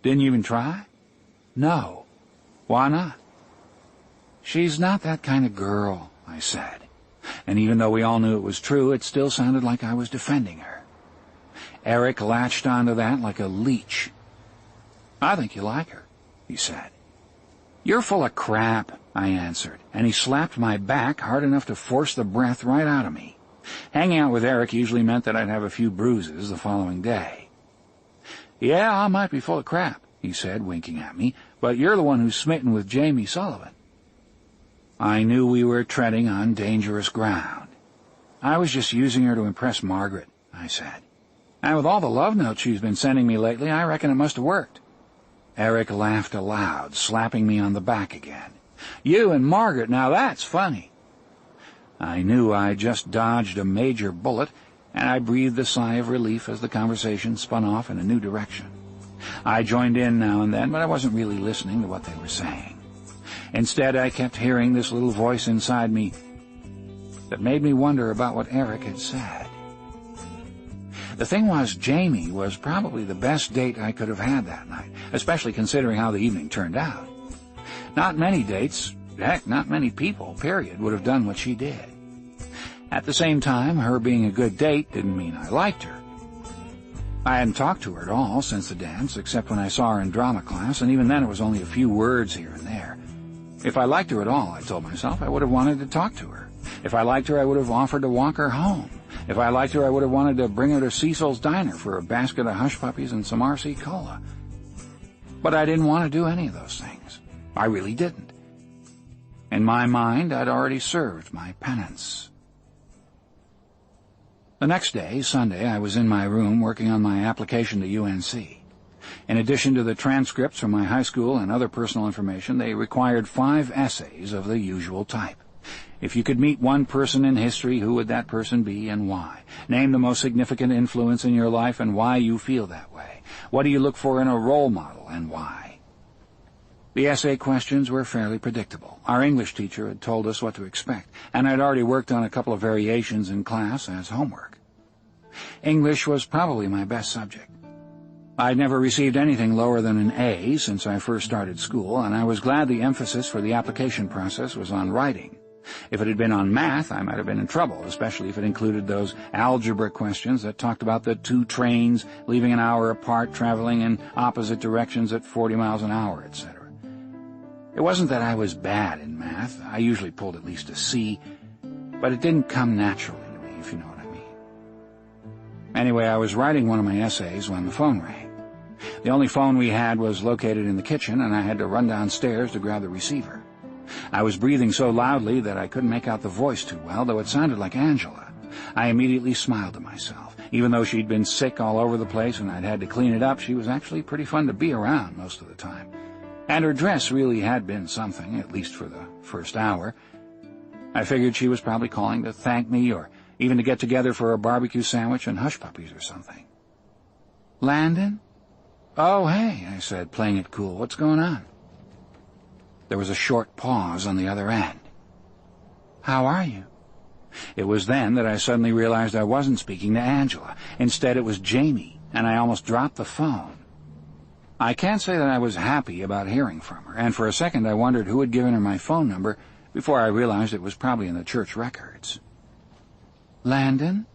Didn't you even try? No. Why not? She's not that kind of girl, I said. And even though we all knew it was true, it still sounded like I was defending her. Eric latched onto that like a leech. I think you like her, he said. You're full of crap, I answered, and he slapped my back hard enough to force the breath right out of me. Hanging out with Eric usually meant that I'd have a few bruises the following day. Yeah, I might be full of crap, he said, winking at me, but you're the one who's smitten with Jamie Sullivan. I knew we were treading on dangerous ground. I was just using her to impress Margaret, I said. And with all the love notes she's been sending me lately, I reckon it must have worked. Eric laughed aloud, slapping me on the back again. You and Margaret, now that's funny. I knew I just dodged a major bullet, and I breathed a sigh of relief as the conversation spun off in a new direction. I joined in now and then, but I wasn't really listening to what they were saying. Instead, I kept hearing this little voice inside me that made me wonder about what Eric had said. The thing was, Jamie was probably the best date I could have had that night, especially considering how the evening turned out. Not many dates, heck, not many people, period, would have done what she did. At the same time, her being a good date didn't mean I liked her. I hadn't talked to her at all since the dance, except when I saw her in drama class, and even then it was only a few words here and there. If I liked her at all, I told myself, I would have wanted to talk to her. If I liked her, I would have offered to walk her home. If I liked her, I would have wanted to bring her to Cecil's Diner for a basket of hush puppies and some RC Cola. But I didn't want to do any of those things. I really didn't. In my mind, I'd already served my penance. The next day, Sunday, I was in my room working on my application to UNC. In addition to the transcripts from my high school and other personal information, they required 5 essays of the usual type. If you could meet one person in history, who would that person be and why? Name the most significant influence in your life and why you feel that way. What do you look for in a role model and why? The essay questions were fairly predictable. Our English teacher had told us what to expect, and I'd already worked on a couple of variations in class as homework. English was probably my best subject. I'd never received anything lower than an A since I first started school, and I was glad the emphasis for the application process was on writing. If it had been on math, I might have been in trouble, especially if it included those algebra questions that talked about the 2 trains leaving an hour apart, traveling in opposite directions at 40 miles an hour, etc. It wasn't that I was bad in math. I usually pulled at least a C, but it didn't come naturally to me, if you know what I mean. Anyway, I was writing one of my essays when the phone rang. The only phone we had was located in the kitchen, and I had to run downstairs to grab the receiver. I was breathing so loudly that I couldn't make out the voice too well, though it sounded like Angela. I immediately smiled to myself. Even though she'd been sick all over the place and I'd had to clean it up, she was actually pretty fun to be around most of the time. And her dress really had been something, at least for the first hour. I figured she was probably calling to thank me or even to get together for a barbecue sandwich and hush puppies or something. Landon? Oh, hey, I said, playing it cool. What's going on? There was a short pause on the other end. How are you? It was then that I suddenly realized I wasn't speaking to Angela. Instead, it was Jamie, and I almost dropped the phone. I can't say that I was happy about hearing from her, and for a second I wondered who had given her my phone number before I realized it was probably in the church records. "Landon?"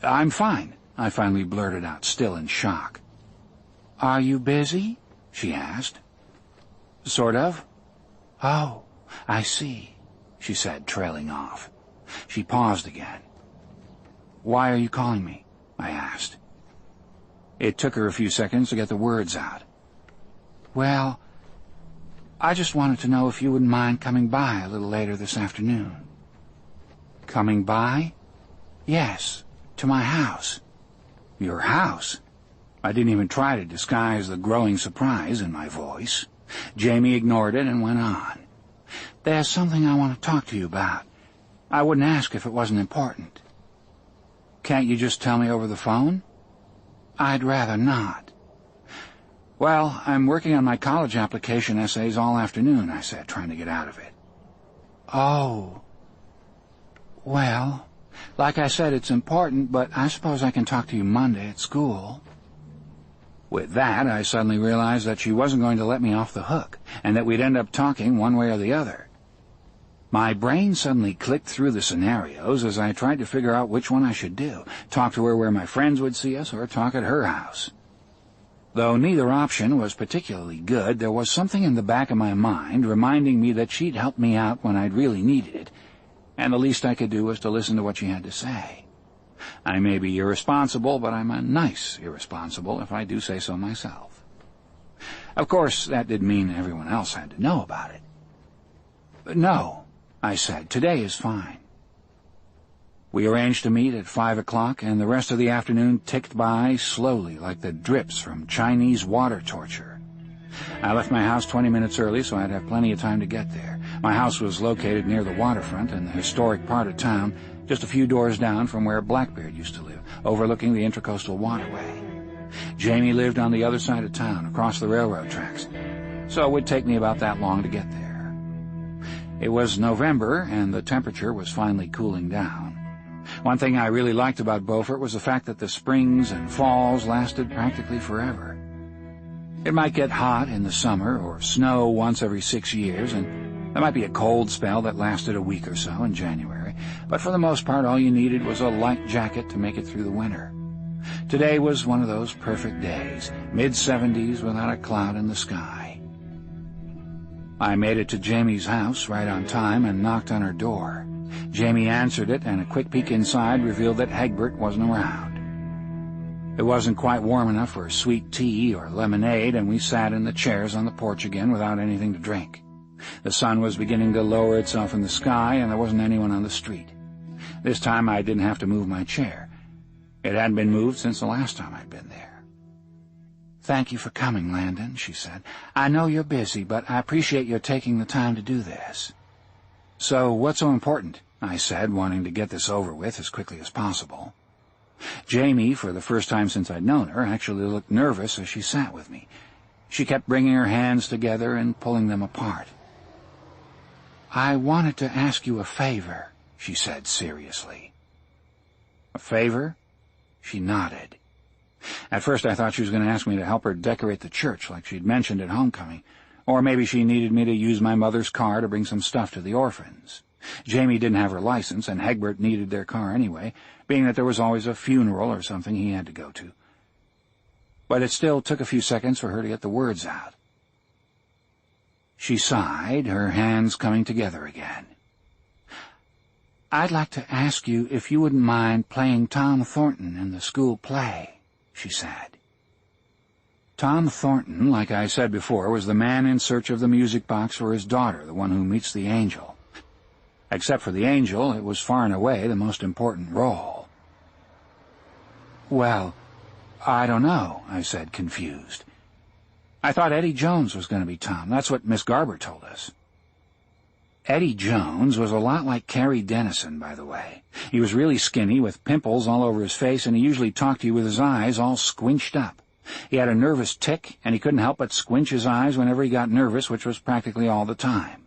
"I'm fine," I finally blurted out, still in shock. "Are you busy?" she asked. "Sort of." "Oh, I see," she said, trailing off. She paused again. "Why are you calling me?" I asked. It took her a few seconds to get the words out. "Well, I just wanted to know if you wouldn't mind coming by a little later this afternoon." "Coming by?" "Yes, to my house." "Your house?" I didn't even try to disguise the growing surprise in my voice. Jamie ignored it and went on. "There's something I want to talk to you about. I wouldn't ask if it wasn't important." "Can't you just tell me over the phone?" "I'd rather not." "Well, I'm working on my college application essays all afternoon," I said, trying to get out of it. "Oh. Well, like I said, it's important, but I suppose I can talk to you Monday at school." With that, I suddenly realized that she wasn't going to let me off the hook, and that we'd end up talking one way or the other. My brain suddenly clicked through the scenarios as I tried to figure out which one I should do, talk to her where my friends would see us or talk at her house. Though neither option was particularly good, there was something in the back of my mind reminding me that she'd helped me out when I'd really needed it, and the least I could do was to listen to what she had to say. I may be irresponsible, but I'm a nice irresponsible if I do say so myself. Of course, that didn't mean everyone else had to know about it. "No," I said, "today is fine." We arranged to meet at 5 o'clock, and the rest of the afternoon ticked by slowly like the drips from Chinese water torture. I left my house 20 minutes early so I'd have plenty of time to get there. My house was located near the waterfront in the historic part of town, just a few doors down from where Blackbeard used to live, overlooking the Intracoastal Waterway. Jamie lived on the other side of town, across the railroad tracks, so it would take me about that long to get there. It was November, and the temperature was finally cooling down. One thing I really liked about Beaufort was the fact that the springs and falls lasted practically forever. It might get hot in the summer or snow once every 6 years, and there might be a cold spell that lasted a week or so in January, but for the most part all you needed was a light jacket to make it through the winter. Today was one of those perfect days, mid-70s without a cloud in the sky. I made it to Jamie's house right on time and knocked on her door. Jamie answered it, and a quick peek inside revealed that Egbert wasn't around. It wasn't quite warm enough for sweet tea or lemonade, and we sat in the chairs on the porch again without anything to drink. The sun was beginning to lower itself in the sky, and there wasn't anyone on the street. This time I didn't have to move my chair. It hadn't been moved since the last time I'd been there. "Thank you for coming, Landon," she said. "I know you're busy, but I appreciate your taking the time to do this." "So what's so important?" I said, wanting to get this over with as quickly as possible. Jamie, for the first time since I'd known her, actually looked nervous as she sat with me. She kept bringing her hands together and pulling them apart. "I wanted to ask you a favor," she said seriously. "A favor?" She nodded. At first I thought she was going to ask me to help her decorate the church like she'd mentioned at homecoming, or maybe she needed me to use my mother's car to bring some stuff to the orphans. Jamie didn't have her license, and Egbert needed their car anyway, being that there was always a funeral or something he had to go to. But it still took a few seconds for her to get the words out. She sighed, her hands coming together again. "I'd like to ask you if you wouldn't mind playing Tom Thornton in the school play," she said. Tom Thornton, like I said before, was the man in search of the music box for his daughter, the one who meets the angel. Except for the angel, it was far and away the most important role. "Well, I don't know," I said, confused. "I thought Eddie Jones was going to be Tom. That's what Miss Garber told us." Eddie Jones was a lot like Carrie Dennison, by the way. He was really skinny, with pimples all over his face, and he usually talked to you with his eyes all squinched up. He had a nervous tic, and he couldn't help but squinch his eyes whenever he got nervous, which was practically all the time.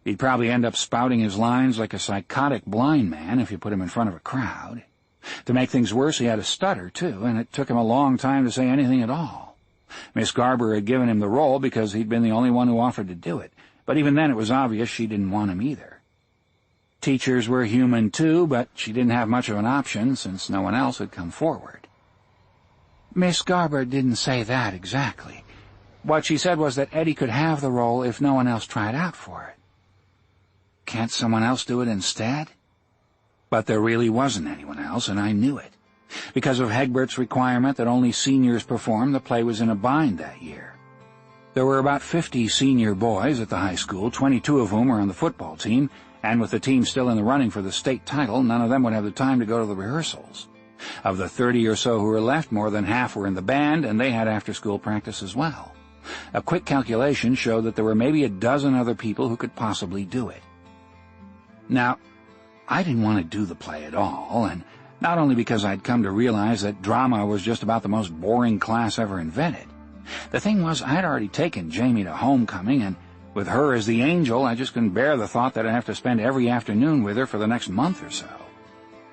He'd probably end up spouting his lines like a psychotic blind man if you put him in front of a crowd. To make things worse, he had a stutter, too, and it took him a long time to say anything at all. Miss Garber had given him the role because he'd been the only one who offered to do it, but even then it was obvious she didn't want him either. Teachers were human too, but she didn't have much of an option since no one else had come forward. Miss Garber didn't say that exactly. What she said was that Eddie could have the role if no one else tried out for it. Can't someone else do it instead? But there really wasn't anyone else, and I knew it. Because of Hegbert's requirement that only seniors perform, the play was in a bind that year. There were about 50 senior boys at the high school, 22 of whom were on the football team, and with the team still in the running for the state title, none of them would have the time to go to the rehearsals. Of the 30 or so who were left, more than half were in the band, and they had after-school practice as well. A quick calculation showed that there were maybe a dozen other people who could possibly do it. Now, I didn't want to do the play at all, and not only because I'd come to realize that drama was just about the most boring class ever invented. The thing was, I'd already taken Jamie to homecoming, and with her as the angel, I just couldn't bear the thought that I'd have to spend every afternoon with her for the next month or so.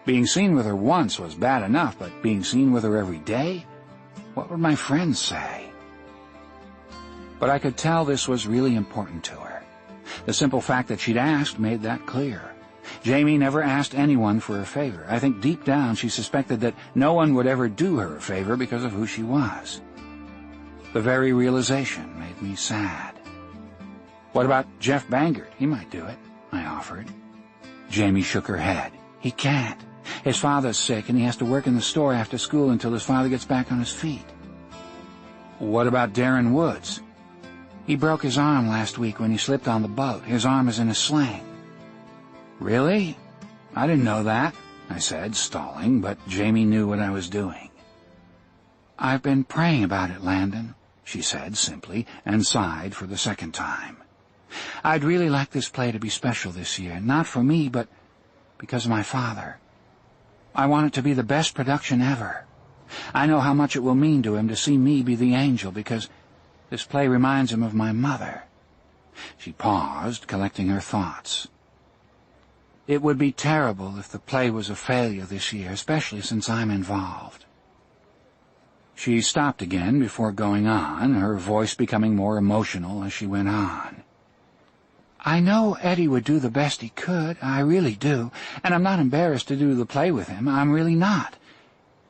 Being seen with her once was bad enough, but being seen with her every day? What would my friends say? But I could tell this was really important to her. The simple fact that she'd asked made that clear. Jamie never asked anyone for a favor. I think deep down she suspected that no one would ever do her a favor because of who she was. The very realization made me sad. What about Jeff Bangert? He might do it, I offered. Jamie shook her head. He can't. His father's sick, and he has to work in the store after school until his father gets back on his feet. What about Darren Woods? He broke his arm last week when he slipped on the boat. His arm is in a sling. Really? I didn't know that, I said, stalling, but Jamie knew what I was doing. I've been praying about it, Landon, she said simply, and sighed for the second time. I'd really like this play to be special this year, not for me, but because of my father. I want it to be the best production ever. I know how much it will mean to him to see me be the angel, because this play reminds him of my mother. She paused, collecting her thoughts. It would be terrible if the play was a failure this year, especially since I'm involved. She stopped again before going on, her voice becoming more emotional as she went on. I know Eddie would do the best he could, I really do, and I'm not embarrassed to do the play with him, I'm really not.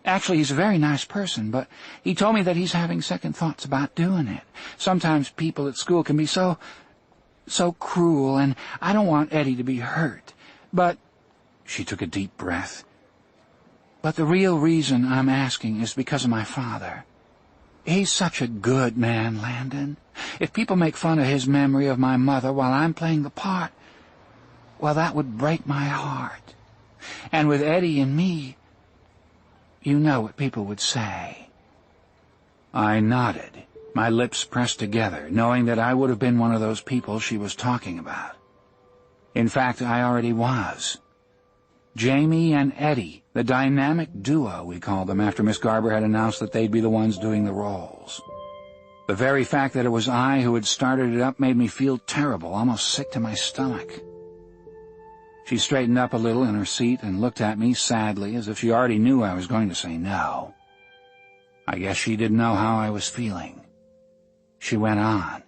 Actually, he's a very nice person, but he told me that he's having second thoughts about doing it. Sometimes people at school can be so cruel, and I don't want Eddie to be hurt. But, she took a deep breath, but the real reason I'm asking is because of my father. He's such a good man, Landon. If people make fun of his memory of my mother while I'm playing the part, well, that would break my heart. And with Eddie and me, you know what people would say. I nodded, my lips pressed together, knowing that I would have been one of those people she was talking about. In fact, I already was. Jamie and Eddie, the dynamic duo, we called them after Miss Garber had announced that they'd be the ones doing the roles. The very fact that it was I who had started it up made me feel terrible, almost sick to my stomach. She straightened up a little in her seat and looked at me sadly, as if she already knew I was going to say no. I guess she didn't know how I was feeling. She went on.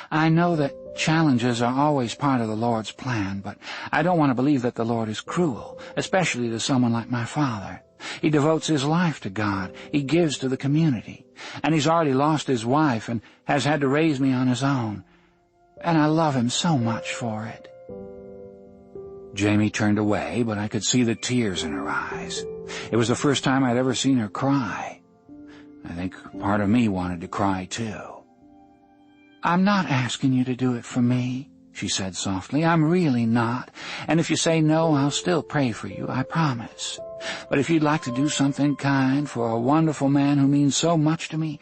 I know that challenges are always part of the Lord's plan, but I don't want to believe that the Lord is cruel, especially to someone like my father. He devotes his life to God. He gives to the community. And he's already lost his wife and has had to raise me on his own. And I love him so much for it. Jamie turned away, but I could see the tears in her eyes. It was the first time I'd ever seen her cry. I think part of me wanted to cry, too. I'm not asking you to do it for me, she said softly. I'm really not. And if you say no, I'll still pray for you, I promise. But if you'd like to do something kind for a wonderful man who means so much to me,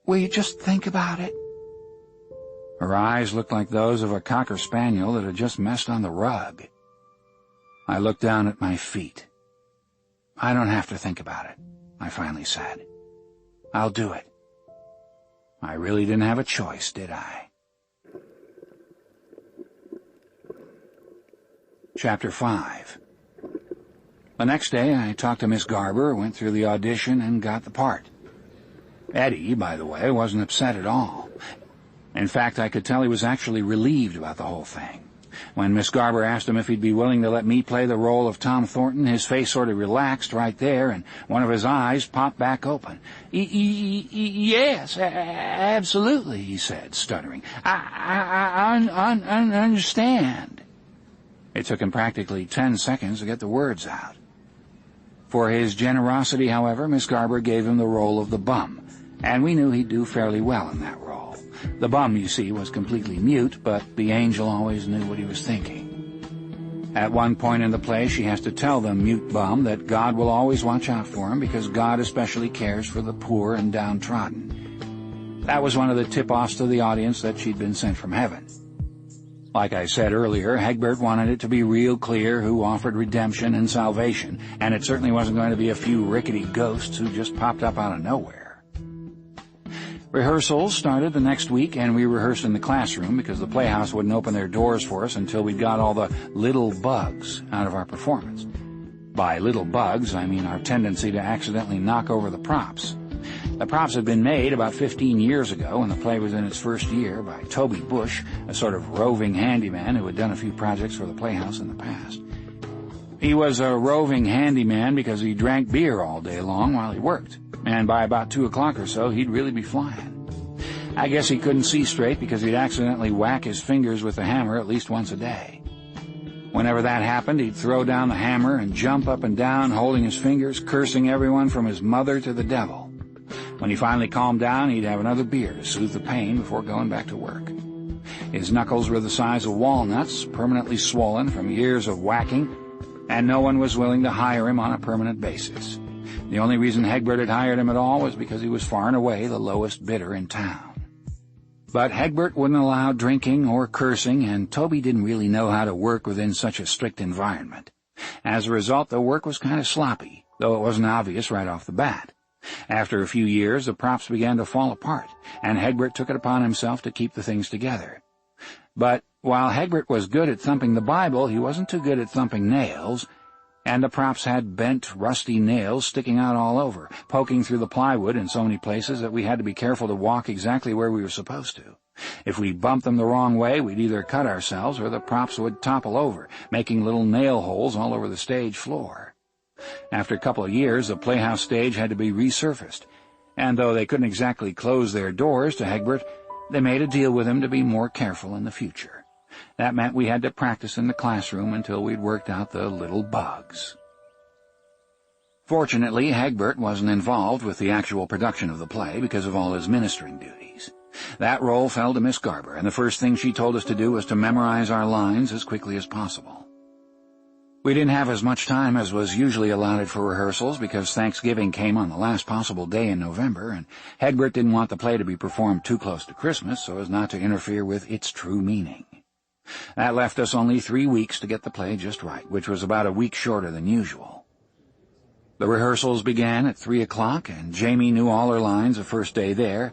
will you just think about it? Her eyes looked like those of a cocker spaniel that had just messed on the rug. I looked down at my feet. I don't have to think about it, I finally said. I'll do it. I really didn't have a choice, did I? Chapter 5. The next day I talked to Miss Garber, went through the audition, and got the part. Eddie, by the way, wasn't upset at all. In fact, I could tell he was actually relieved about the whole thing. When Miss Garber asked him if he'd be willing to let me play the role of Tom Thornton, his face sort of relaxed right there, and one of his eyes popped back open. Yes, absolutely, he said, stuttering. I understand. It took him practically 10 seconds to get the words out. For his generosity, however, Miss Garber gave him the role of the bum, and we knew he'd do fairly well in that role. The bum, you see, was completely mute, but the angel always knew what he was thinking. At one point in the play, she has to tell the mute bum that God will always watch out for him because God especially cares for the poor and downtrodden. That was one of the tip-offs to the audience that she'd been sent from heaven. Like I said earlier, Hegbert wanted it to be real clear who offered redemption and salvation, and it certainly wasn't going to be a few rickety ghosts who just popped up out of nowhere. Rehearsals started the next week, and we rehearsed in the classroom because the playhouse wouldn't open their doors for us until we'd got all the little bugs out of our performance. By little bugs, I mean our tendency to accidentally knock over the props. The props had been made about 15 years ago, and the play was in its first year, by Toby Bush, a sort of roving handyman who had done a few projects for the playhouse in the past. He was a roving handyman because he drank beer all day long while he worked, and by about 2 o'clock or so, he'd really be flying. I guess he couldn't see straight because he'd accidentally whack his fingers with the hammer at least once a day. Whenever that happened, he'd throw down the hammer and jump up and down, holding his fingers, cursing everyone from his mother to the devil. When he finally calmed down, he'd have another beer to soothe the pain before going back to work. His knuckles were the size of walnuts, permanently swollen from years of whacking, and no one was willing to hire him on a permanent basis. The only reason Hegbert had hired him at all was because he was far and away the lowest bidder in town. But Hegbert wouldn't allow drinking or cursing, and Toby didn't really know how to work within such a strict environment. As a result, the work was kind of sloppy, though it wasn't obvious right off the bat. After a few years, the props began to fall apart, and Hegbert took it upon himself to keep the things together. But while Hegbert was good at thumping the Bible, he wasn't too good at thumping nails, and the props had bent, rusty nails sticking out all over, poking through the plywood in so many places that we had to be careful to walk exactly where we were supposed to. If we bumped them the wrong way, we'd either cut ourselves or the props would topple over, making little nail holes all over the stage floor. After a couple of years, the playhouse stage had to be resurfaced, and though they couldn't exactly close their doors to Hegbert, they made a deal with him to be more careful in the future. That meant we had to practice in the classroom until we'd worked out the little bugs. Fortunately, Hegbert wasn't involved with the actual production of the play because of all his ministering duties. That role fell to Miss Garber, and the first thing she told us to do was to memorize our lines as quickly as possible. We didn't have as much time as was usually allotted for rehearsals because Thanksgiving came on the last possible day in November, and Hegbert didn't want the play to be performed too close to Christmas so as not to interfere with its true meaning. That left us only 3 weeks to get the play just right, which was about a week shorter than usual. The rehearsals began at 3 o'clock, and Jamie knew all her lines the first day there,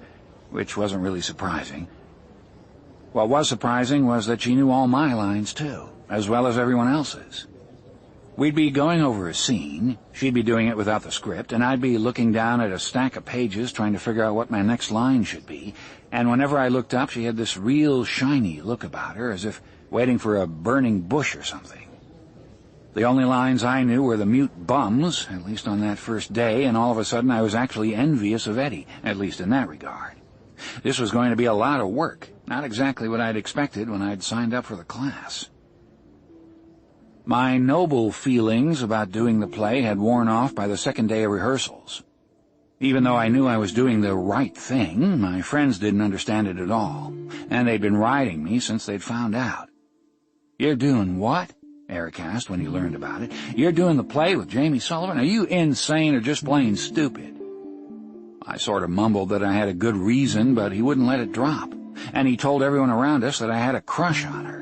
which wasn't really surprising. What was surprising was that she knew all my lines, too, as well as everyone else's. We'd be going over a scene, she'd be doing it without the script, and I'd be looking down at a stack of pages trying to figure out what my next line should be, and whenever I looked up she had this real shiny look about her, as if waiting for a burning bush or something. The only lines I knew were the mute bums, at least on that first day, and all of a sudden I was actually envious of Eddie, at least in that regard. This was going to be a lot of work, not exactly what I'd expected when I'd signed up for the class. My noble feelings about doing the play had worn off by the second day of rehearsals. Even though I knew I was doing the right thing, my friends didn't understand it at all, and they'd been riding me since they'd found out. "You're doing what?" Eric asked when he learned about it. "You're doing the play with Jamie Sullivan? Are you insane or just plain stupid?" I sort of mumbled that I had a good reason, but he wouldn't let it drop, and he told everyone around us that I had a crush on her.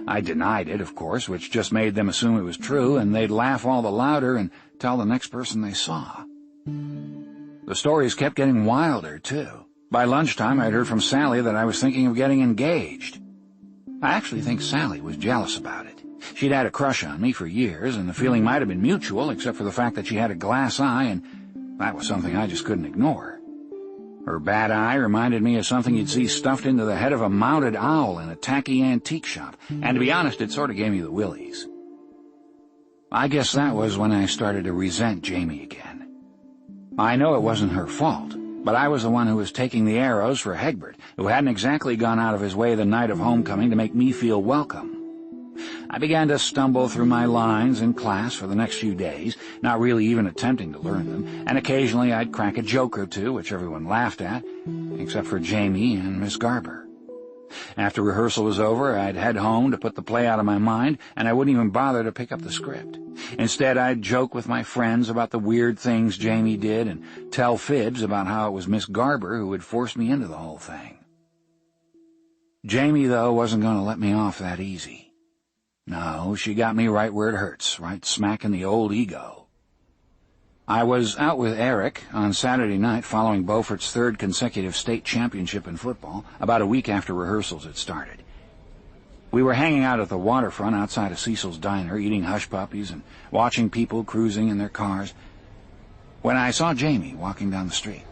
I denied it, of course, which just made them assume it was true, and they'd laugh all the louder and tell the next person they saw. The stories kept getting wilder, too. By lunchtime, I'd heard from Sally that I was thinking of getting engaged. I actually think Sally was jealous about it. She'd had a crush on me for years, and the feeling might have been mutual, except for the fact that she had a glass eye, and that was something I just couldn't ignore. Her bad eye reminded me of something you'd see stuffed into the head of a mounted owl in a tacky antique shop, and to be honest, it sort of gave me the willies. I guess that was when I started to resent Jamie again. I know it wasn't her fault, but I was the one who was taking the arrows for Hegbert, who hadn't exactly gone out of his way the night of homecoming to make me feel welcome. I began to stumble through my lines in class for the next few days, not really even attempting to learn them, and occasionally I'd crack a joke or two, which everyone laughed at, except for Jamie and Miss Garber. After rehearsal was over, I'd head home to put the play out of my mind, and I wouldn't even bother to pick up the script. Instead, I'd joke with my friends about the weird things Jamie did and tell fibs about how it was Miss Garber who had forced me into the whole thing. Jamie, though, wasn't going to let me off that easy. No, she got me right where it hurts, right smack in the old ego. I was out with Eric on Saturday night following Beaufort's third consecutive state championship in football, about a week after rehearsals had started. We were hanging out at the waterfront outside of Cecil's Diner, eating hush puppies and watching people cruising in their cars, when I saw Jamie walking down the street.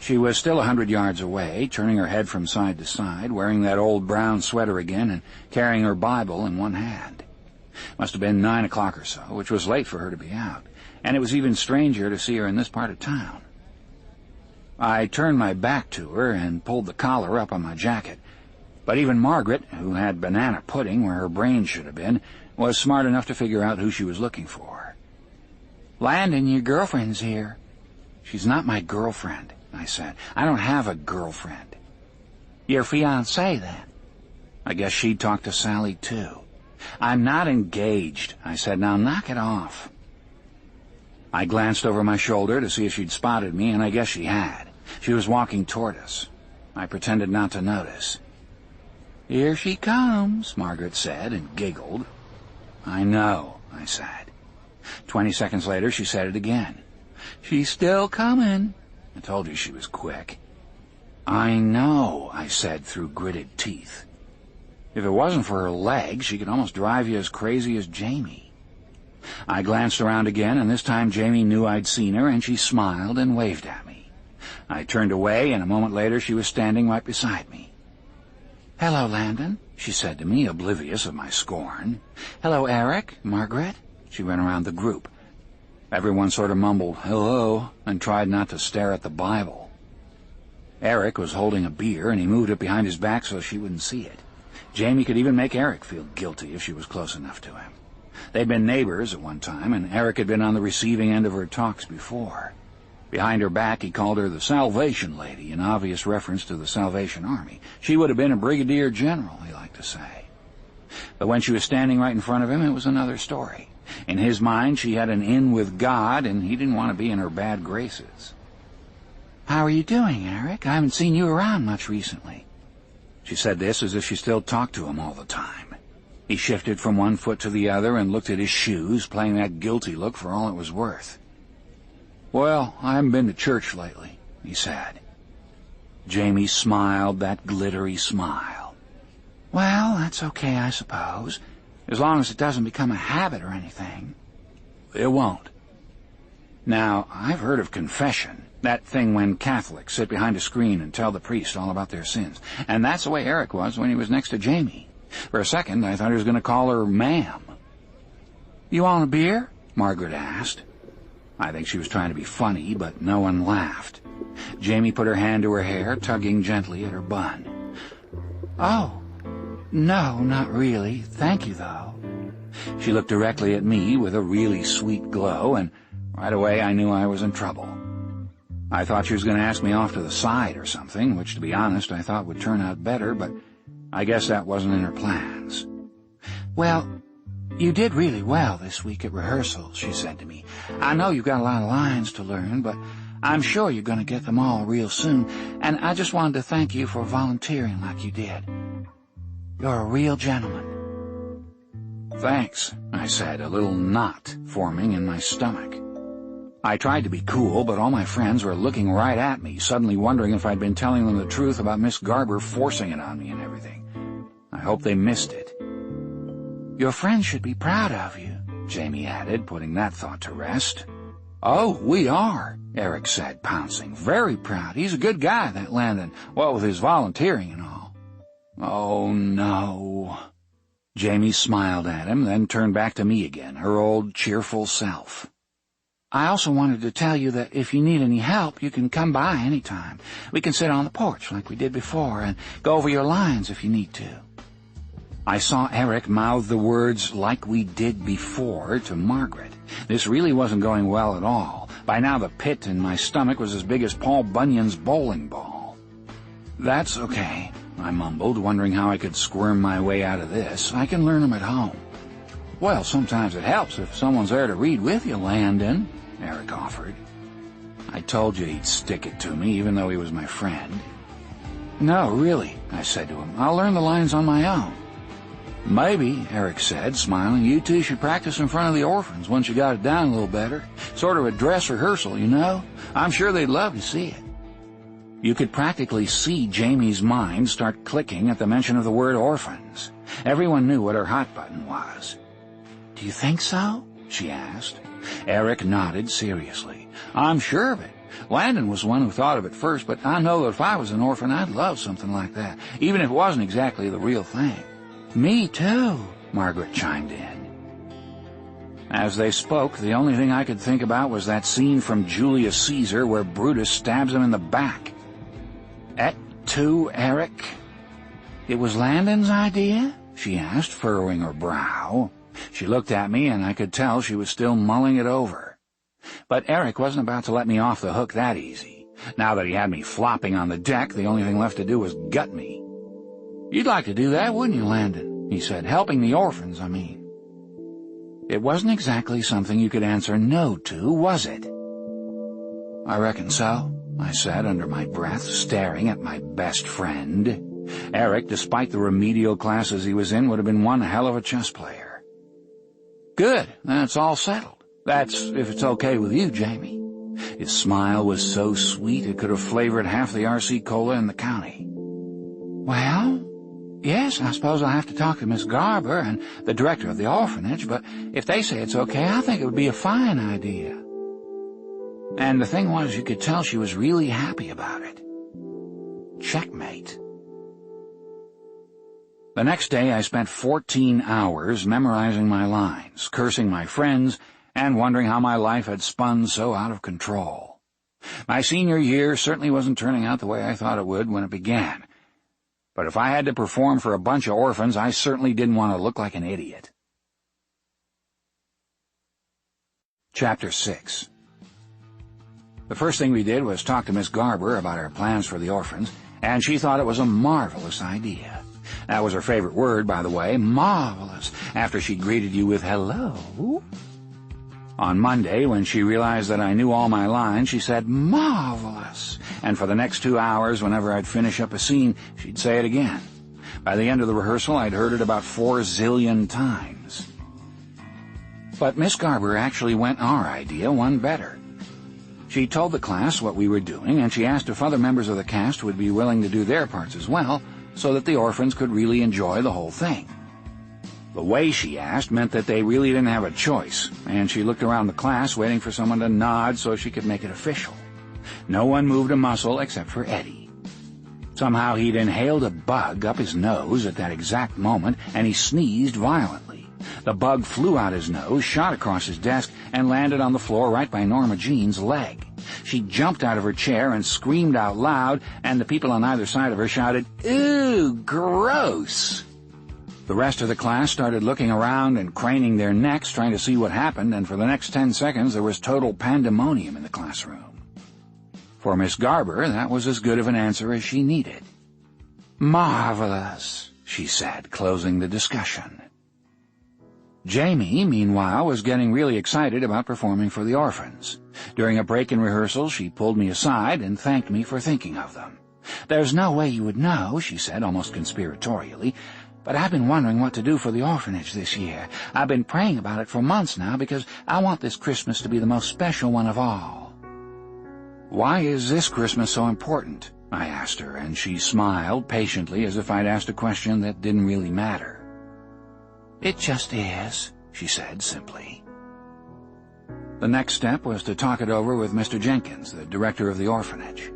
She was still 100 yards away, turning her head from side to side, wearing that old brown sweater again and carrying her Bible in one hand. Must have been 9 o'clock or so, which was late for her to be out, and it was even stranger to see her in this part of town. I turned my back to her and pulled the collar up on my jacket, but even Margaret, who had banana pudding where her brain should have been, was smart enough to figure out who she was looking for. "Landon, your girlfriend's here." "She's not my girlfriend," I said. "I don't have a girlfriend." "Your fiancée, then?" I guess she'd talked to Sally, too. "I'm not engaged," I said. "Now knock it off." I glanced over my shoulder to see if she'd spotted me, and I guess she had. She was walking toward us. I pretended not to notice. "Here she comes," Margaret said, and giggled. "I know," I said. 20 seconds later, she said it again. "She's still coming." I told you she was quick. "I know," I said through gritted teeth. If it wasn't for her legs, she could almost drive you as crazy as Jamie. I glanced around again, and this time Jamie knew I'd seen her, and she smiled and waved at me. I turned away, and a moment later she was standing right beside me. "Hello, Landon," she said to me, oblivious of my scorn. "Hello, Eric, Margaret." She went around the group. Everyone sort of mumbled, "Hello," and tried not to stare at the Bible. Eric was holding a beer, and he moved it behind his back so she wouldn't see it. Jamie could even make Eric feel guilty if she was close enough to him. They'd been neighbors at one time, and Eric had been on the receiving end of her talks before. Behind her back, he called her the Salvation Lady, in obvious reference to the Salvation Army. She would have been a brigadier general, he liked to say. But when she was standing right in front of him, it was another story. In his mind, she had an in with God, and he didn't want to be in her bad graces. "How are you doing, Eric? I haven't seen you around much recently." She said this as if she still talked to him all the time. He shifted from one foot to the other and looked at his shoes, playing that guilty look for all it was worth. "Well, I haven't been to church lately," he said. Jamie smiled that glittery smile. "Well, that's okay, I suppose, as long as it doesn't become a habit or anything." "It won't." Now, I've heard of confession, that thing when Catholics sit behind a screen and tell the priest all about their sins, and that's the way Eric was when he was next to Jamie. For a second, I thought he was going to call her ma'am. "You want a beer?" Margaret asked. I think she was trying to be funny, but no one laughed. Jamie put her hand to her hair, tugging gently at her bun. "Oh, no, not really. Thank you, though." She looked directly at me with a really sweet glow, and right away I knew I was in trouble. I thought she was going to ask me off to the side or something, which, to be honest, I thought would turn out better, but I guess that wasn't in her plans. "Well, you did really well this week at rehearsals," she said to me. "I know you've got a lot of lines to learn, but I'm sure you're going to get them all real soon, and I just wanted to thank you for volunteering like you did. You're a real gentleman." "Thanks," I said, a little knot forming in my stomach. I tried to be cool, but all my friends were looking right at me, suddenly wondering if I'd been telling them the truth about Miss Garber forcing it on me and everything. I hope they missed it. "Your friends should be proud of you," Jamie added, putting that thought to rest. "Oh, we are," Eric said, pouncing. "Very proud. He's a good guy, that Landon, what with his volunteering and all." "Oh, no." Jamie smiled at him, then turned back to me again, her old cheerful self. "I also wanted to tell you that if you need any help, you can come by any time. We can sit on the porch like we did before and go over your lines if you need to." I saw Eric mouth the words "like we did before" to Margaret. This really wasn't going well at all. By now the pit in my stomach was as big as Paul Bunyan's bowling ball. "That's okay," I mumbled, wondering how I could squirm my way out of this. "I can learn them at home." "Well, sometimes it helps if someone's there to read with you, Landon," Eric offered. I told you he'd stick it to me, even though he was my friend. "No, really," I said to him. "I'll learn the lines on my own." "Maybe," Eric said, smiling, "you two should practice in front of the orphans once you got it down a little better. Sort of a dress rehearsal, you know? I'm sure they'd love to see it." You could practically see Jamie's mind start clicking at the mention of the word orphans. Everyone knew what her hot button was. "Do you think so?" she asked. Eric nodded seriously. "I'm sure of it. Landon was the one who thought of it first, but I know that if I was an orphan, I'd love something like that, even if it wasn't exactly the real thing." "Me too," Margaret chimed in. As they spoke, the only thing I could think about was that scene from Julius Caesar where Brutus stabs him in the back. "Et tu, Eric?" "It was Landon's idea?" she asked, furrowing her brow. She looked at me, and I could tell she was still mulling it over. But Eric wasn't about to let me off the hook that easy. Now that he had me flopping on the deck, the only thing left to do was gut me. "You'd like to do that, wouldn't you, Landon?" he said. "Helping the orphans, I mean." It wasn't exactly something you could answer no to, was it? "I reckon so," I said under my breath, staring at my best friend. Eric, despite the remedial classes he was in, would have been one hell of a chess player. "Good, that's all settled. That's if it's okay with you, Jamie." His smile was so sweet it could have flavored half the RC Cola in the county. "Well, yes, I suppose I'll have to talk to Miss Garber and the director of the orphanage, but if they say it's okay, I think it would be a fine idea." And the thing was, you could tell she was really happy about it. Checkmate. The next day I spent 14 hours memorizing my lines, cursing my friends, and wondering how my life had spun so out of control. My senior year certainly wasn't turning out the way I thought it would when it began. But if I had to perform for a bunch of orphans, I certainly didn't want to look like an idiot. Chapter 6. The first thing we did was talk to Miss Garber about our plans for the orphans, and she thought it was a marvelous idea. That was her favorite word, by the way, marvelous, after she greeted you with hello. On Monday, when she realized that I knew all my lines, she said, "Marvelous," and for the next 2 hours, whenever I'd finish up a scene, she'd say it again. By the end of the rehearsal, I'd heard it about 4 zillion times. But Miss Garber actually went our idea one better. She told the class what we were doing, and she asked if other members of the cast would be willing to do their parts as well, so that the orphans could really enjoy the whole thing. The way she asked meant that they really didn't have a choice, and she looked around the class waiting for someone to nod so she could make it official. No one moved a muscle except for Eddie. Somehow he'd inhaled a bug up his nose at that exact moment, and he sneezed violently. The bug flew out his nose, shot across his desk, and landed on the floor right by Norma Jean's leg. She jumped out of her chair and screamed out loud, and the people on either side of her shouted, "Ooh, gross!" The rest of the class started looking around and craning their necks trying to see what happened, and for the next 10 seconds there was total pandemonium in the classroom. For Miss Garber, that was as good of an answer as she needed. "Marvelous," she said, closing the discussion. Jamie, meanwhile, was getting really excited about performing for the orphans. During a break in rehearsal, she pulled me aside and thanked me for thinking of them. "There's no way you would know," she said, almost conspiratorially, "but I've been wondering what to do for the orphanage this year. I've been praying about it for months now because I want this Christmas to be the most special one of all." "Why is this Christmas so important?" I asked her, and she smiled patiently as if I'd asked a question that didn't really matter. "It just is," she said simply. The next step was to talk it over with Mr. Jenkins, the director of the orphanage.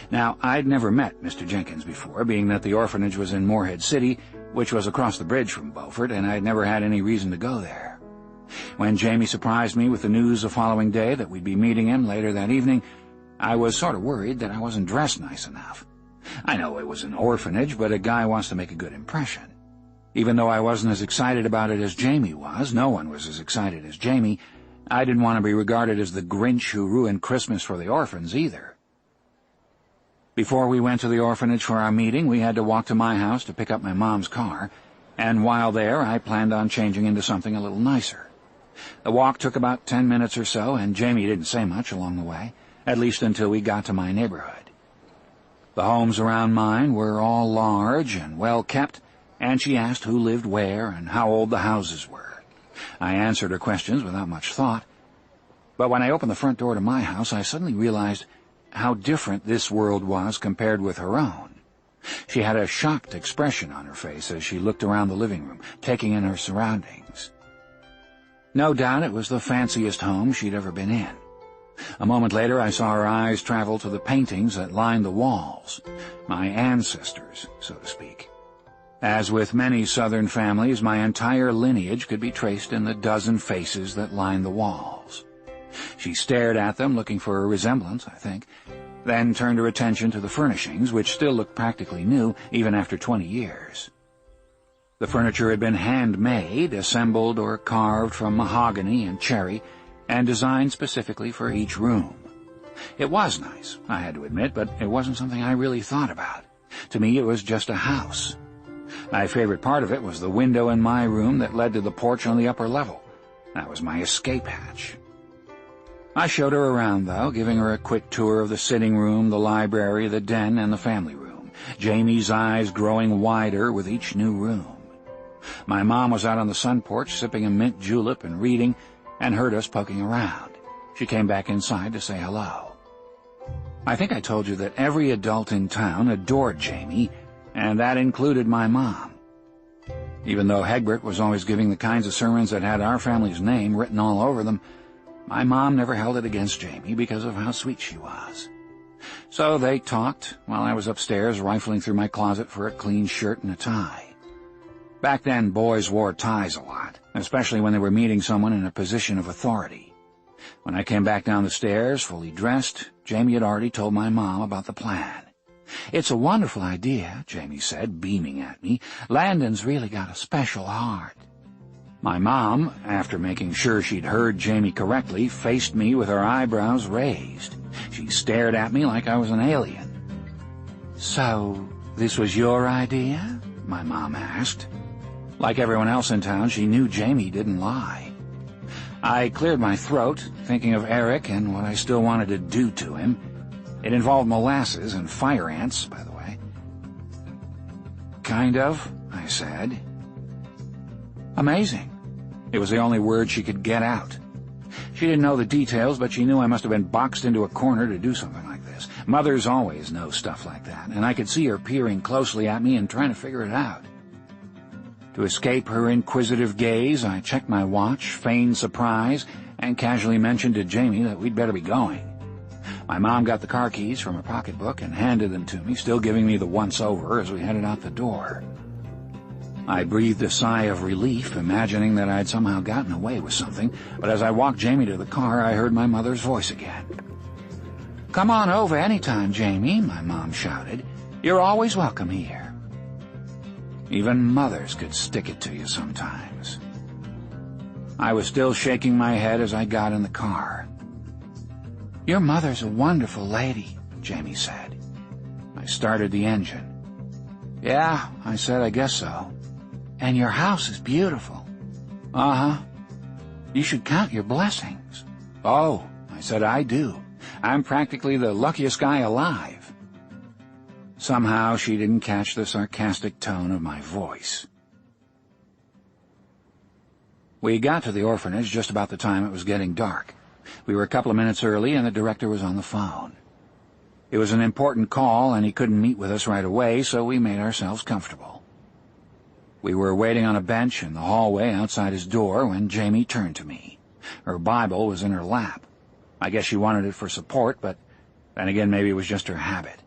Now, I'd never met Mr. Jenkins before, being that the orphanage was in Morehead City, which was across the bridge from Beaufort, and I'd never had any reason to go there. When Jamie surprised me with the news the following day that we'd be meeting him later that evening, I was sort of worried that I wasn't dressed nice enough. I know it was an orphanage, but a guy wants to make a good impression. Even though I wasn't as excited about it as Jamie was, no one was as excited as Jamie, I didn't want to be regarded as the Grinch who ruined Christmas for the orphans either. Before we went to the orphanage for our meeting, we had to walk to my house to pick up my mom's car, and while there I planned on changing into something a little nicer. The walk took about 10 minutes or so, and Jamie didn't say much along the way, at least until we got to my neighborhood. The homes around mine were all large and well kept, and she asked who lived where and how old the houses were. I answered her questions without much thought, but when I opened the front door to my house, I suddenly realized how different this world was compared with her own. She had a shocked expression on her face as she looked around the living room, taking in her surroundings. No doubt it was the fanciest home she'd ever been in. A moment later, I saw her eyes travel to the paintings that lined the walls, my ancestors, so to speak. As with many Southern families, my entire lineage could be traced in the dozen faces that lined the walls. She stared at them, looking for a resemblance, I think, then turned her attention to the furnishings, which still looked practically new, even after 20 years. The furniture had been handmade, assembled or carved from mahogany and cherry, and designed specifically for each room. It was nice, I had to admit, but it wasn't something I really thought about. To me, it was just a house. My favorite part of it was the window in my room that led to the porch on the upper level. That was my escape hatch. I showed her around, though, giving her a quick tour of the sitting room, the library, the den, and the family room, Jamie's eyes growing wider with each new room. My mom was out on the sun porch sipping a mint julep and reading, and heard us poking around. She came back inside to say hello. I think I told you that every adult in town adored Jamie, and that included my mom. Even though Hegbert was always giving the kinds of sermons that had our family's name written all over them, my mom never held it against Jamie because of how sweet she was. So they talked while I was upstairs rifling through my closet for a clean shirt and a tie. Back then, boys wore ties a lot, especially when they were meeting someone in a position of authority. When I came back down the stairs, fully dressed, Jamie had already told my mom about the plan. "It's a wonderful idea," Jamie said, beaming at me. "Landon's really got a special heart." My mom, after making sure she'd heard Jamie correctly, faced me with her eyebrows raised. She stared at me like I was an alien. "So, this was your idea?" my mom asked. Like everyone else in town, she knew Jamie didn't lie. I cleared my throat, thinking of Eric and what I still wanted to do to him. It involved molasses and fire ants, by the way. "Kind of," I said. "Amazing." It was the only word she could get out. She didn't know the details, but she knew I must have been boxed into a corner to do something like this. Mothers always know stuff like that, and I could see her peering closely at me and trying to figure it out. To escape her inquisitive gaze, I checked my watch, feigned surprise, and casually mentioned to Jamie that we'd better be going. My mom got the car keys from her pocketbook and handed them to me, still giving me the once-over as we headed out the door. I breathed a sigh of relief, imagining that I'd somehow gotten away with something, but as I walked Jamie to the car, I heard my mother's voice again. "Come on over anytime, Jamie," my mom shouted. "You're always welcome here." Even mothers could stick it to you sometimes. I was still shaking my head as I got in the car. "Your mother's a wonderful lady," Jamie said. I started the engine. "Yeah," I said, "I guess so." "And your house is beautiful." "Uh-huh." "You should count your blessings." "Oh," I said, "I do. I'm practically the luckiest guy alive." Somehow she didn't catch the sarcastic tone of my voice. We got to the orphanage just about the time it was getting dark. We were a couple of minutes early, and the director was on the phone. It was an important call, and he couldn't meet with us right away, so we made ourselves comfortable. We were waiting on a bench in the hallway outside his door when Jamie turned to me. Her Bible was in her lap. I guess she wanted it for support, but then again maybe it was just her habit.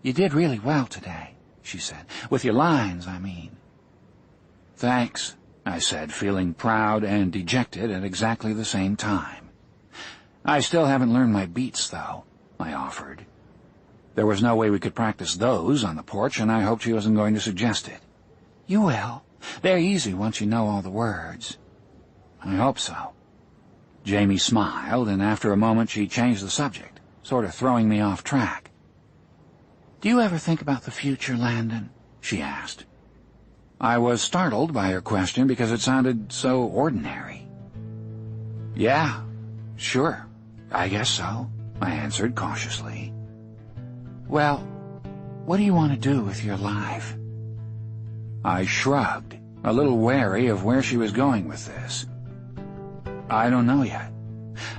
"You did really well today," she said. "With your lines, I mean." "Thanks," I said, feeling proud and dejected at exactly the same time. "I still haven't learned my beats, though," I offered. There was no way we could practice those on the porch, and I hoped she wasn't going to suggest it. "You will. They're easy once you know all the words." "I hope so." Jamie smiled, and after a moment she changed the subject, sort of throwing me off track. "Do you ever think about the future, Landon?" she asked. I was startled by her question because it sounded so ordinary. "Yeah, sure, I guess so," I answered cautiously. "Well, what do you want to do with your life?" I shrugged, a little wary of where she was going with this. "I don't know yet.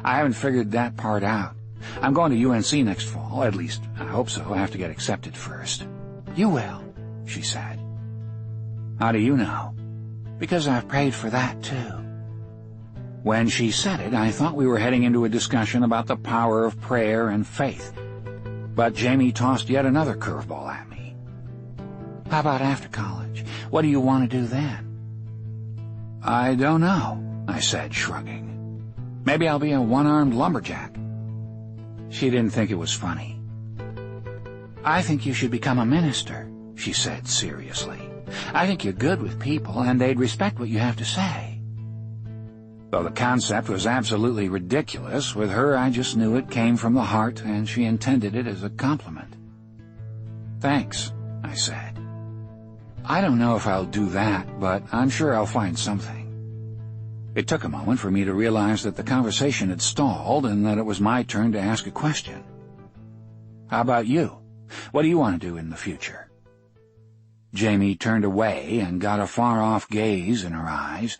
I haven't figured that part out. I'm going to UNC next fall, at least I hope so. I have to get accepted first." "You will," she said. "How do you know?" "Because I've prayed for that, too." When she said it, I thought we were heading into a discussion about the power of prayer and faith. But Jamie tossed yet another curveball at me. "How about after college? What do you want to do then?" "I don't know," I said, shrugging. "Maybe I'll be a one-armed lumberjack." She didn't think it was funny. "I think you should become a minister," she said seriously. "I think you're good with people, and they'd respect what you have to say." Though the concept was absolutely ridiculous, with her I just knew it came from the heart, and she intended it as a compliment. "Thanks," I said. "I don't know if I'll do that, but I'm sure I'll find something." It took a moment for me to realize that the conversation had stalled and that it was my turn to ask a question. "How about you? What do you want to do in the future?" Jamie turned away and got a far-off gaze in her eyes,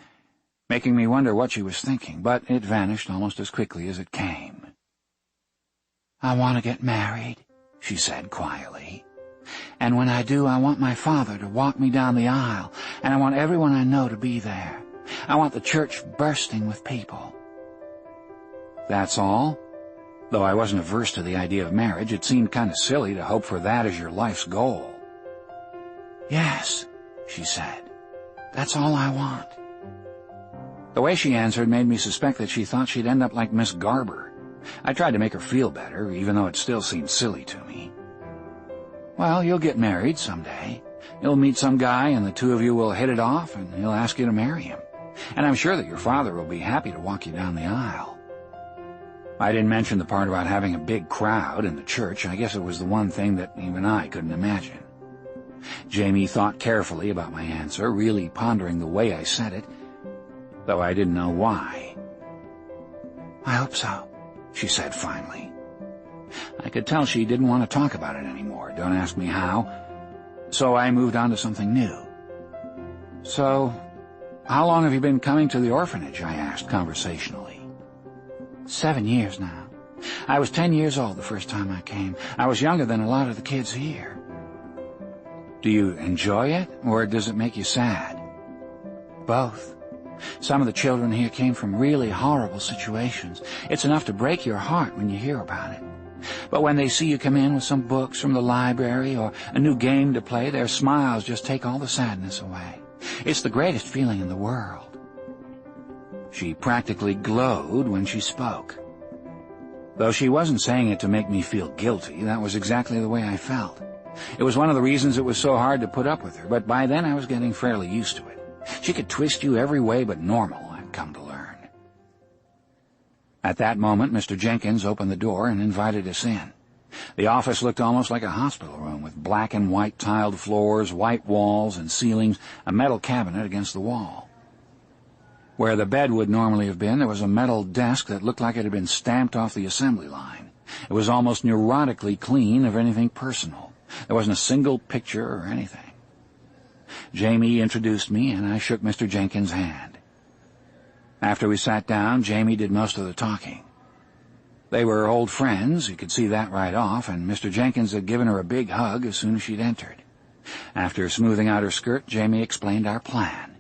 making me wonder what she was thinking, but it vanished almost as quickly as it came. "I want to get married," she said quietly. "And when I do, I want my father to walk me down the aisle, and I want everyone I know to be there. I want the church bursting with people." "That's all?" Though I wasn't averse to the idea of marriage, it seemed kind of silly to hope for that as your life's goal. "Yes," she said. "That's all I want." The way she answered made me suspect that she thought she'd end up like Miss Garber. I tried to make her feel better, even though it still seemed silly to me. "Well, you'll get married someday. You'll meet some guy and the two of you will hit it off and he'll ask you to marry him. And I'm sure that your father will be happy to walk you down the aisle." I didn't mention the part about having a big crowd in the church. I guess it was the one thing that even I couldn't imagine. Jamie thought carefully about my answer, really pondering the way I said it, though I didn't know why. "I hope so," she said finally. I could tell she didn't want to talk about it anymore, don't ask me how, so I moved on to something new. "So, how long have you been coming to the orphanage?" I asked conversationally. 7 years now. I was 10 years old the first time I came. I was younger than a lot of the kids here." "Do you enjoy it, or does it make you sad?" "Both. Some of the children here came from really horrible situations. It's enough to break your heart when you hear about it. But when they see you come in with some books from the library or a new game to play, their smiles just take all the sadness away. It's the greatest feeling in the world." She practically glowed when she spoke. Though she wasn't saying it to make me feel guilty, that was exactly the way I felt. It was one of the reasons it was so hard to put up with her, but by then I was getting fairly used to it. She could twist you every way but normal, I'd come to learn. At that moment, Mr. Jenkins opened the door and invited us in. The office looked almost like a hospital room, with black and white tiled floors, white walls and ceilings, a metal cabinet against the wall. Where the bed would normally have been, there was a metal desk that looked like it had been stamped off the assembly line. It was almost neurotically clean of anything personal. There wasn't a single picture or anything. Jamie introduced me, and I shook Mr. Jenkins' hand. After we sat down, Jamie did most of the talking. They were old friends, you could see that right off, and Mr. Jenkins had given her a big hug as soon as she'd entered. After smoothing out her skirt, Jamie explained our plan.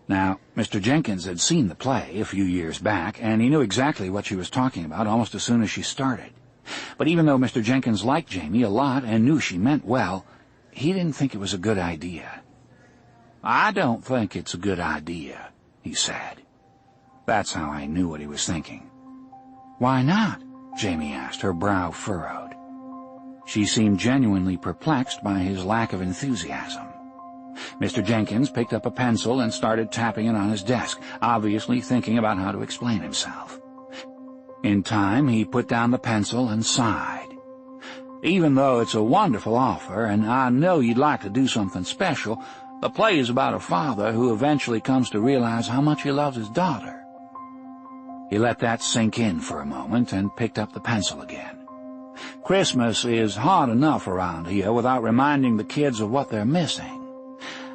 Now, Mr. Jenkins had seen the play a few years back, and he knew exactly what she was talking about almost as soon as she started. But even though Mr. Jenkins liked Jamie a lot and knew she meant well, he didn't think it was a good idea. "I don't think it's a good idea," he said. That's how I knew what he was thinking. "Why not?" Jamie asked, her brow furrowed. She seemed genuinely perplexed by his lack of enthusiasm. Mr. Jenkins picked up a pencil and started tapping it on his desk, obviously thinking about how to explain himself. In time, he put down the pencil and sighed. "Even though it's a wonderful offer, and I know you'd like to do something special, the play is about a father who eventually comes to realize how much he loves his daughter." He let that sink in for a moment and picked up the pencil again. "Christmas is hard enough around here without reminding the kids of what they're missing.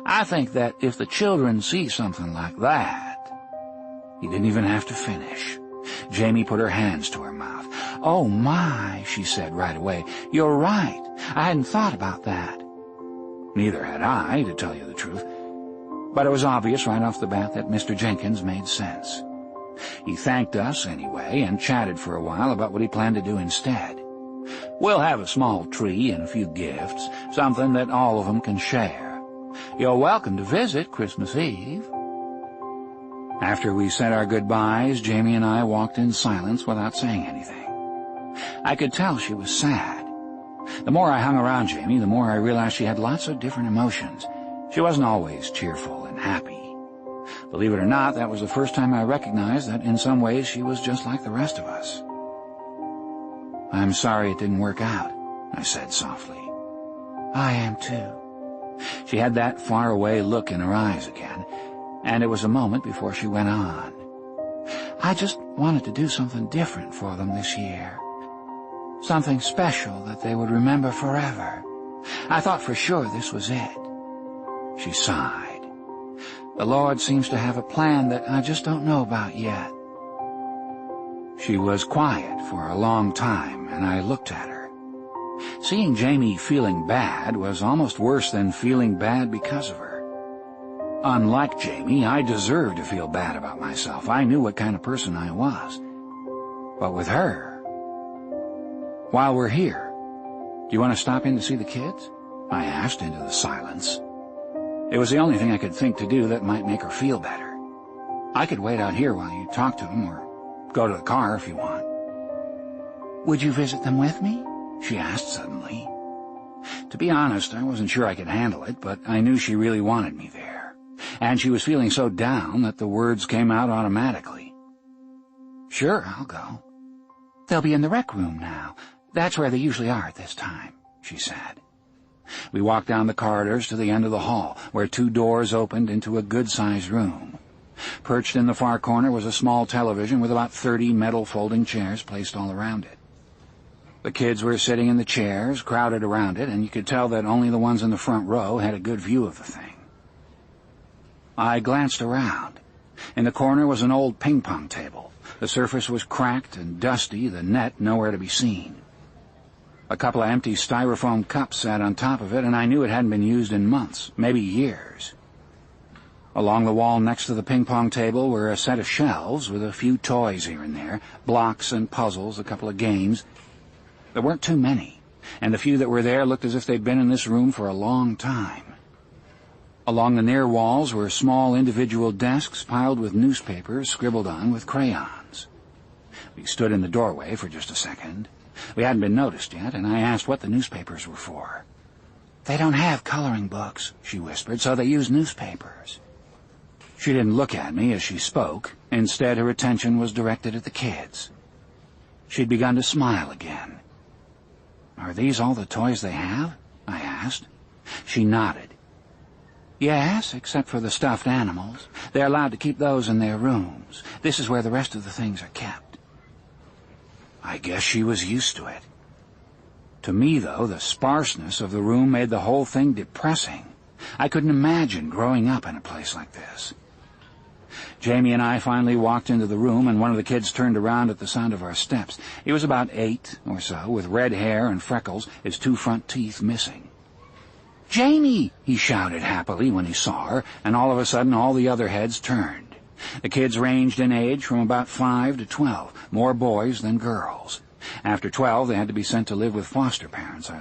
I think that if the children see something like that—" He didn't even have to finish. Jamie put her hands to her mouth. "Oh, my," she said right away. "You're right. I hadn't thought about that." Neither had I, to tell you the truth. But it was obvious right off the bat that Mr. Jenkins made sense. He thanked us anyway and chatted for a while about what he planned to do instead. "We'll have a small tree and a few gifts, something that all of them can share. You're welcome to visit Christmas Eve." After we said our goodbyes, Jamie and I walked in silence without saying anything. I could tell she was sad. The more I hung around Jamie, the more I realized she had lots of different emotions. She wasn't always cheerful and happy. Believe it or not, that was the first time I recognized that in some ways she was just like the rest of us. "I'm sorry it didn't work out," I said softly. "I am too." She had that faraway look in her eyes again, and it was a moment before she went on. "I just wanted to do something different for them this year. Something special that they would remember forever. I thought for sure this was it." She sighed. "The Lord seems to have a plan that I just don't know about yet." She was quiet for a long time, and I looked at her. Seeing Jamie feeling bad was almost worse than feeling bad because of her. Unlike Jamie, I deserved to feel bad about myself. I knew what kind of person I was. But with her... "While we're here, do you want to stop in to see the kids?" I asked into the silence. It was the only thing I could think to do that might make her feel better. "I could wait out here while you talk to them, or go to the car if you want." "Would you visit them with me?" she asked suddenly. To be honest, I wasn't sure I could handle it, but I knew she really wanted me there, and she was feeling so down that the words came out automatically. "Sure, I'll go." "They'll be in the rec room now. That's where they usually are at this time," she said. We walked down the corridors to the end of the hall, where 2 doors opened into a good-sized room. Perched in the far corner was a small television with about 30 metal folding chairs placed all around it. The kids were sitting in the chairs, crowded around it, and you could tell that only the ones in the front row had a good view of the thing. I glanced around. In the corner was an old ping-pong table. The surface was cracked and dusty, the net nowhere to be seen. A couple of empty styrofoam cups sat on top of it, and I knew it hadn't been used in months, maybe years. Along the wall next to the ping-pong table were a set of shelves with a few toys here and there, blocks and puzzles, a couple of games. There weren't too many, and the few that were there looked as if they'd been in this room for a long time. Along the near walls were small individual desks piled with newspapers scribbled on with crayons. We stood in the doorway for just a second. We hadn't been noticed yet, and I asked what the newspapers were for. "They don't have coloring books," she whispered, "so they use newspapers." She didn't look at me as she spoke. Instead, her attention was directed at the kids. She'd begun to smile again. "Are these all the toys they have?" I asked. She nodded. "Yes, except for the stuffed animals. They're allowed to keep those in their rooms. This is where the rest of the things are kept." I guess she was used to it. To me, though, the sparseness of the room made the whole thing depressing. I couldn't imagine growing up in a place like this. Jamie and I finally walked into the room, and one of the kids turned around at the sound of our steps. He was about 8 or so, with red hair and freckles, his 2 front teeth missing. "Jamie!" he shouted happily when he saw her, and all of a sudden all the other heads turned. The kids ranged in age from about 5 to 12, more boys than girls. After 12, they had to be sent to live with foster parents, I